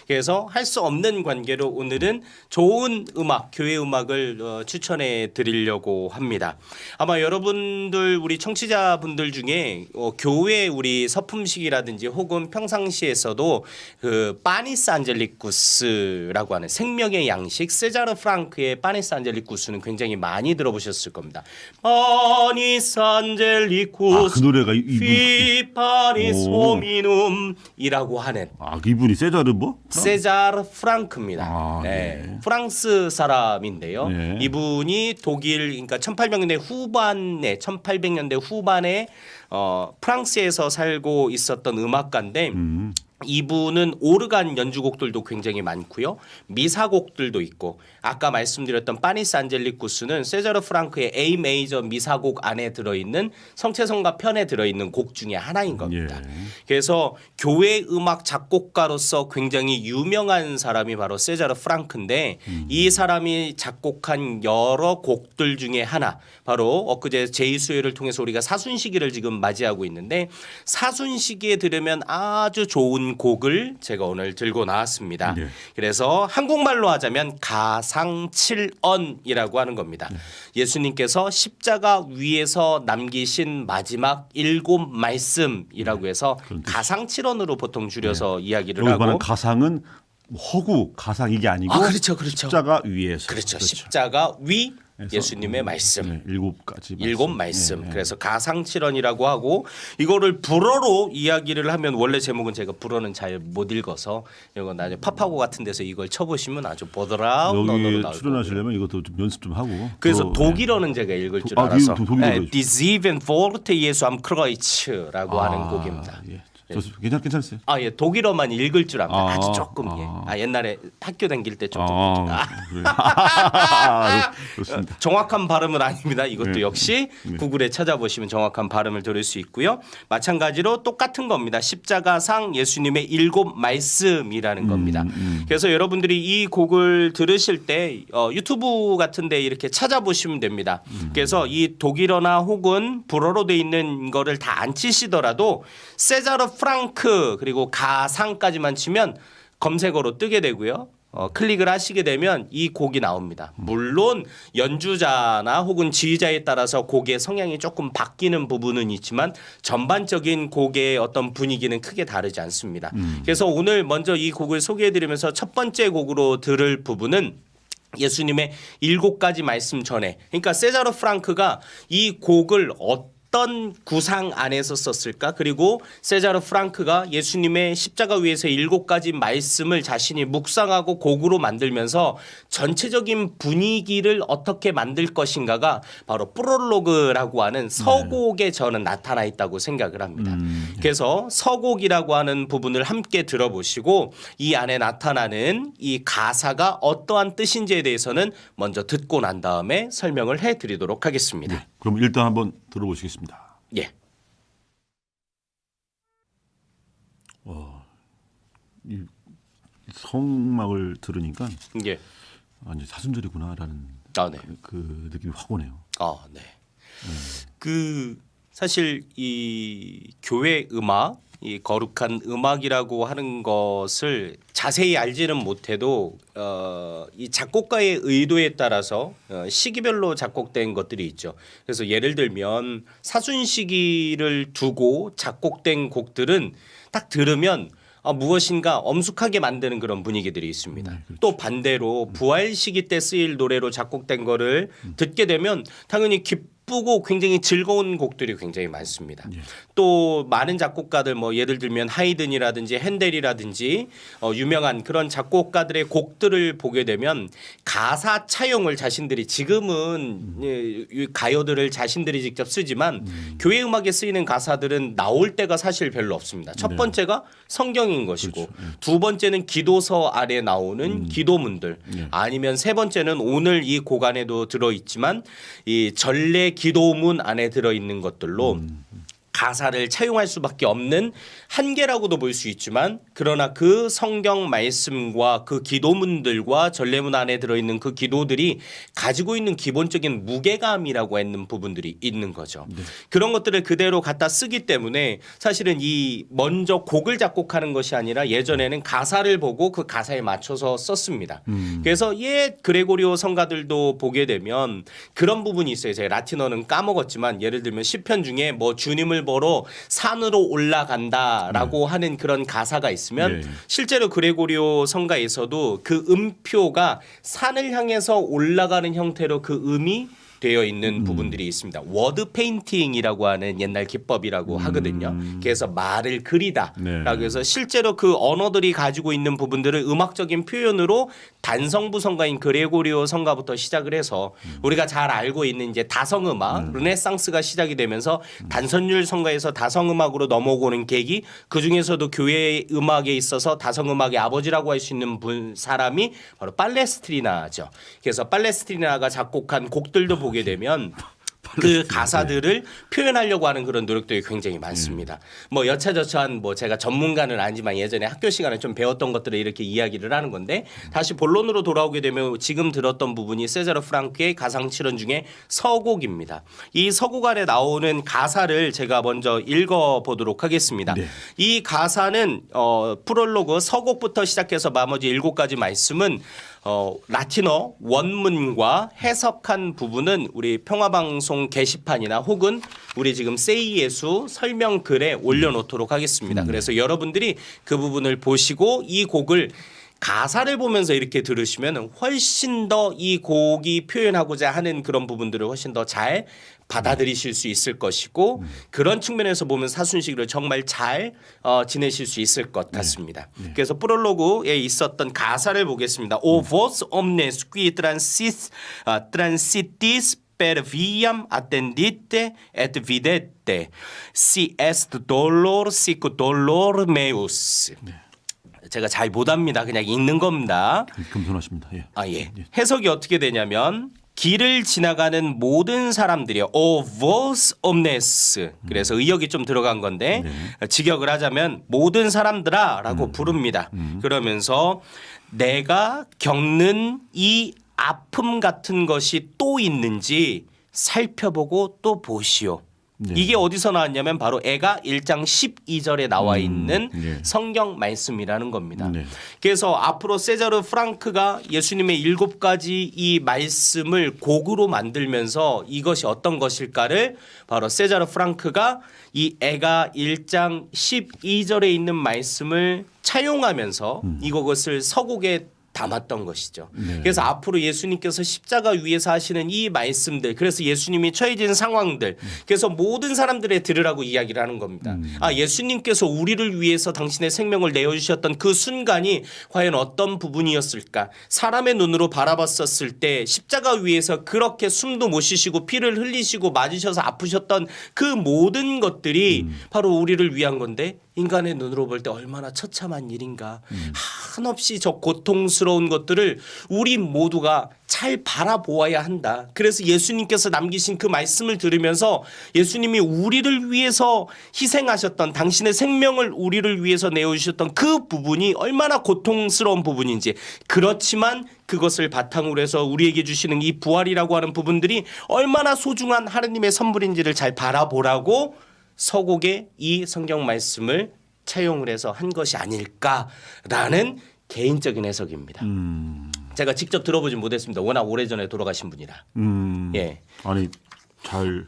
그래서 할 수 없는 관계로 오늘은 좋은 음악, 교회 음악을 추천해 드리려고 합니다. 아마 여러분들 우리 청취자분들 중에 교회 우리 서품식이라든지 혹은 평상시에서도 그 파니스 안젤리쿠스라고 하는 생명의 양식 세자르 프랑크의 파니스 안젤리쿠스는 굉장히 많이 들어보셨을 겁니다. 파니스 안젤리쿠스 그 노래가 피파니스 오. 호미눔이라고 하는 이분이 세자르 뭐? 세자르 프랑크입니다. 아, 네. 네. 프랑스 사람인데요. 네. 이분이 독일 그러니까 1800년대 후반에 프랑스에서 살고 있었던 음악가인데 이분은 오르간 연주곡들도 굉장히 많고요. 미사곡들도 있고 아까 말씀드렸던 파니스 안젤리쿠스는 세자르 프랑크의 A 메이저 미사곡 안에 들어있는 성채성가 편에 들어있는 곡 중에 하나인 겁니다. 예. 그래서 교회 음악 작곡가로서 굉장히 유명한 사람이 바로 세자르 프랑크인데 이 사람이 작곡한 여러 곡들 중에 하나 바로 엊그제 제2수요일을 통해서 우리가 사순시기를 지금 맞이하고 있는데 사순시기에 들으면 아주 좋은 곡을 제가 오늘 들고 나왔습니다. 네. 그래서 한국말로 하자면 가상칠언이라고 하는 겁니다. 예수님께서 십자가 위에서 남기신 마지막 7 말씀이라고 해서 가상칠언으로 보통 줄여서 이야기를 여기 하고 말하는 가상은 허구 가상 이게 아니고 그렇죠. 십자가 위에서 그렇죠. 십자가 위 예수님의 말씀. 네, 7가지 7 말씀. 네, 네. 그래서 가상칠언이라고 하고 이거를 불어로 이야기를 하면 원래 제목은 제가 불어는 잘 못 읽어서 이거 나중에 팝하고 같은 데서 이걸 쳐보시면 아주 보드라운 언어로 여기 나올 출연하시려면 이것도 좀 연습 좀 하고 그래서 또, 독일어는 제가 읽을 줄 아, 알아서 독일어로 Die Sieben Worte Jesu am Kreuz라고 하는 곡입니다. 예. 좋습니다. 괜찮으세요? 예, 독일어만 읽을 줄 압니다. 아, 아주 조금 옛날에 학교 다닐 때 조금 그래요. 좋습니다. 정확한 발음은 아닙니다. 이것도 네. 역시 구글에 찾아보시면 정확한 발음을 들을 수 있고요. 마찬가지로 똑같은 겁니다. 십자가상 예수님의 7 말씀이라는 겁니다. 그래서 여러분들이 이 곡을 들으실 때 유튜브 같은 데 이렇게 찾아보시면 됩니다. 그래서 이 독일어나 혹은 불어로 돼 있는 거를 다 안 치시더라도 세자르 프랑크 그리고 가상까지만 치면 검색어로 뜨게 되고요. 클릭을 하시게 되면 이 곡이 나옵니다. 물론 연주자나 혹은 지휘자에 따라서 곡의 성향이 조금 바뀌는 부분은 있지만 전반적인 곡의 어떤 분위기는 크게 다르지 않습니다. 그래서 오늘 먼저 이 곡을 소개해드리면서 첫 번째 곡으로 들을 부분은 예수님의 7가지 말씀 전에 그러니까 세자르 프랑크가 이 곡을 어떤 구상 안에서 썼을까? 그리고 세자르 프랑크가 예수님의 십자가 위에서 7가지 말씀을 자신이 묵상하고 곡으로 만들면서 전체적인 분위기를 어떻게 만들 것인가가 바로 프롤로그라고 하는 서곡에 저는 나타나 있다고 생각을 합니다. 그래서 서곡이라고 하는 부분을 함께 들어보시고 이 안에 나타나는 이 가사가 어떠한 뜻인지에 대해서는 먼저 듣고 난 다음에 설명을 해드리도록 하겠습니다. 그럼 일단 한번 들어보시겠습니다. 예. 이 성막을 들으니까 예. 이제 사순절이구나라는 네. 그 느낌이 확 오네요. 네. 그 사실 이 교회 음악, 이 거룩한 음악이라고 하는 것을 자세히 알지는 못해도 이 작곡가의 의도에 따라서 시기별로 작곡된 것들이 있죠. 그래서 예를 들면 사순시기를 두고 작곡된 곡들은 딱 들으면 무엇인가 엄숙하게 만드는 그런 분위기들이 있습니다. 그렇죠. 또 반대로 부활 시기 때 쓰일 노래로 작곡된 거를 듣게 되면 당연히 기쁘고 굉장히 즐거운 곡들이 굉장히 많습니다. 예. 또 많은 작곡가들 뭐 예를 들면 하이든이라든지 핸델이라든지 유명한 그런 작곡가들의 곡들을 보게 되면 가사 차용을 자신들이 지금은 이 가요들을 자신들이 직접 쓰지만 교회 음악에 쓰이는 가사들은 나올 때가 사실 별로 없습니다. 첫 번째가 성경인 것이고 두 번째는 기도서 아래 나오는 기도문들 아니면 세 번째는 오늘 이 곡 안에도 들어있지만 이 전례 기도문 안에 들어있는 것들로 가사를 차용할 수밖에 없는 한계라고도 볼 수 있지만 그러나 그 성경 말씀과 그 기도문들과 전례문 안에 들어있는 그 기도들이 가지고 있는 기본적인 무게감이라고 하는 부분들이 있는 거죠. 네. 그런 것들을 그대로 갖다 쓰기 때문에 사실은 이 먼저 곡을 작곡하는 것이 아니라 예전에는 가사를 보고 그 가사에 맞춰서 썼습니다. 그래서 옛 그레고리오 성가들도 보게 되면 그런 부분이 있어요. 제가 라틴어는 까먹었지만 예를 들면 시편 중에 뭐 주님을 보러 산으로 올라간다라고 하는 그런 가사가 있으면 실제로 그레고리오 성가에서도 그 음표가 산을 향해서 올라가는 형태로 그 음이 되어 있는 부분들이 있습니다. 워드 페인팅이라고 하는 옛날 기법이라고 하거든요. 그래서 말을 그리다라고 해서 실제로 그 언어들이 가지고 있는 부분들을 음악적인 표현으로 단성부 성가인 그레고리오 성가부터 시작을 해서 우리가 잘 알고 있는 이제 다성음악, 르네상스가 시작이 되면서 단선율 성가에서 다성음악으로 넘어오는 계기, 그 중에서도 교회 음악에 있어서 다성음악의 아버지라고 할 수 있는 사람이 바로 팔레스트리나죠. 그래서 팔레스트리나가 작곡한 곡들도 보게 되면 그 가사들을 표현하려고 하는 그런 노력들이 굉장히 많습니다. 뭐 여차저차한 뭐 제가 전문가는 아니지만 예전에 학교 시간에 좀 배웠던 것들을 이렇게 이야기를 하는 건데 다시 본론으로 돌아오게 되면 지금 들었던 부분이 세자르 프랑크의 가상칠언 중에 서곡입니다. 이 서곡 안에 나오는 가사를 제가 먼저 읽어보도록 하겠습니다. 네. 이 가사는 프롤로그 서곡부터 시작해서 나머지 7가지 말씀은 라틴어 원문과 해석한 부분은 우리 평화방송 게시판이나 혹은 우리 지금 세이 예수 설명 글에 올려놓도록 하겠습니다. 그래서 여러분들이 그 부분을 보시고 이 곡을 가사를 보면서 이렇게 들으시면 훨씬 더 이 곡이 표현하고자 하는 그런 부분들을 훨씬 더 잘 받아들이실 수 있을 것이고 그런 측면에서 보면 사순식을 정말 잘 지내실 수 있을 것 같습니다. 그래서 프롤로그에 있었던 가사를 보겠습니다. O vos omnes qui transitis per viam attendite et videte si est dolor sic dolor meus. 제가 잘 못합니다. 그냥 읽는 겁니다. 겸손하십니다. 예. 예. 해석이 어떻게 되냐면 길을 지나가는 모든 사람들이요. O vos omnes. 그래서 의역이 좀 들어간 건데 직역을 하자면 모든 사람들아라고 부릅니다. 그러면서 내가 겪는 이 아픔 같은 것이 또 있는지 살펴보고 또 보시오. 네. 이게 어디서 나왔냐면 바로 애가 1장 12절에 나와 있는 성경 말씀이라는 겁니다. 네. 그래서 앞으로 세자르 프랑크가 예수님의 7가지 이 말씀을 곡으로 만들면서 이것이 어떤 것일까를 바로 세자르 프랑크가 이 애가 1장 12절에 있는 말씀을 차용하면서 이것을 서곡에 담았던 것이죠. 네. 그래서 앞으로 예수님께서 십자가 위에서 하시는 이 말씀들, 그래서 예수님이 처해진 상황들, 그래서 모든 사람들의 들으라고 이야기를 하는 겁니다. 예수님께서 우리를 위해서 당신의 생명을 내어주셨던 그 순간이 과연 어떤 부분이었을까? 사람의 눈으로 바라봤었을 때 십자가 위에서 그렇게 숨도 못 쉬시고 피를 흘리시고 맞으셔서 아프셨던 그 모든 것들이 바로 우리를 위한 건데 인간의 눈으로 볼 때 얼마나 처참한 일인가. 한없이 저 고통스러운 것들을 우리 모두가 잘 바라보아야 한다. 그래서 예수님께서 남기신 그 말씀을 들으면서 예수님이 우리를 위해서 희생하셨던 당신의 생명을 우리를 위해서 내어주셨던 그 부분이 얼마나 고통스러운 부분인지, 그렇지만 그것을 바탕으로 해서 우리에게 주시는 이 부활이라고 하는 부분들이 얼마나 소중한 하느님의 선물인지를 잘 바라보라고 서곡에 이 성경 말씀을 차용을 해서 한 것이 아닐까라는 개인적인 해석입니다. 제가 직접 들어보진 못했습니다. 워낙 오래전에 돌아가신 분이라. 예. 아니 잘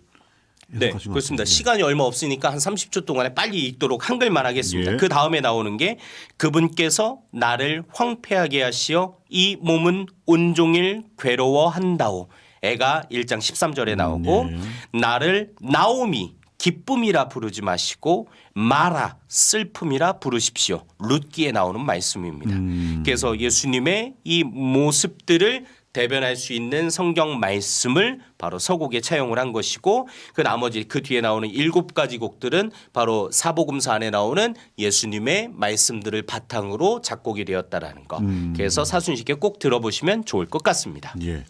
네, 그렇습니다. 시간이 얼마 없으니까 한 30초 동안에 빨리 읽도록 한글만 하겠습니다. 예. 그 다음에 나오는 게 그분께서 나를 황폐하게 하시어 이 몸은 온종일 괴로워한다오. 애가 1장 13절에 나오고 나를 나오미 기쁨이라 부르지 마시고 마라 슬픔이라 부르십시오. 룻기에 나오는 말씀입니다. 그래서 예수님의 이 모습들을 대변할 수 있는 성경 말씀을 바로 서곡에 차용을 한 것이고 그 나머지 그 뒤에 나오는 7가지 곡들은 바로 사복음서 안에 나오는 예수님의 말씀들을 바탕으로 작곡이 되었다라는 거. 그래서 사순식에 꼭 들어보시면 좋을 것 같습니다. 예.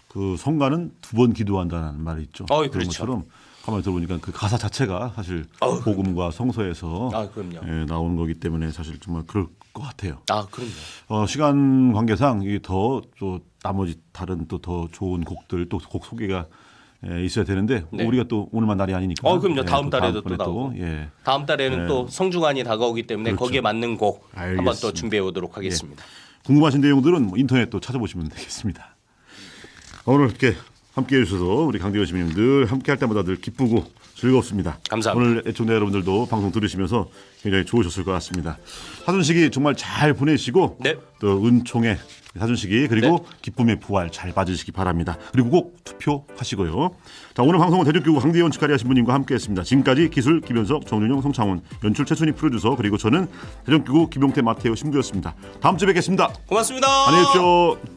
그 성가는 2번 기도한다는 말이 있죠. 그런 그렇죠. 것처럼 가만히 들어보니까 그 가사 자체가 사실 복음과 성서에서 그럼요. 예, 나오는 거기 때문에 사실 정말 그럴 것 같아요. 그럼요. 시간 관계상 이게 더 또 나머지 다른 또 더 좋은 곡들 또 곡 소개가 있어야 되는데 네. 우리가 또 오늘만 날이 아니니까. 그럼요. 다음 또 달에도 다음번에 또 나오고. 예. 다음 달에는 또 성주간이 다가오기 때문에 그렇죠. 거기에 맞는 곡 한번 또 알겠습니다. 준비해 오도록 하겠습니다. 궁금하신 내용들은 뭐 인터넷 또 찾아보시면 되겠습니다. 오늘 이렇게 함께해 주셔서 우리 강대현 시민님 늘 함께할 때마다 늘 기쁘고 즐겁습니다. 감사합니다. 오늘 애청자 여러분들도 방송 들으시면서 굉장히 좋으셨을 것 같습니다. 사순식이 정말 잘 보내시고 네. 또 은총의 사순식이 그리고 기쁨의 부활 잘 받으시기 바랍니다. 그리고 꼭 투표하시고요. 자, 오늘 방송은 대전교구 강대현 축하리아 신부님과 함께했습니다. 지금까지 기술 김현석, 정윤영, 송창훈, 연출 최순희 프로듀서 그리고 저는 대전교구 김용태 마테오 신부였습니다. 다음 주에 뵙겠습니다. 고맙습니다. 안녕히 계십시오.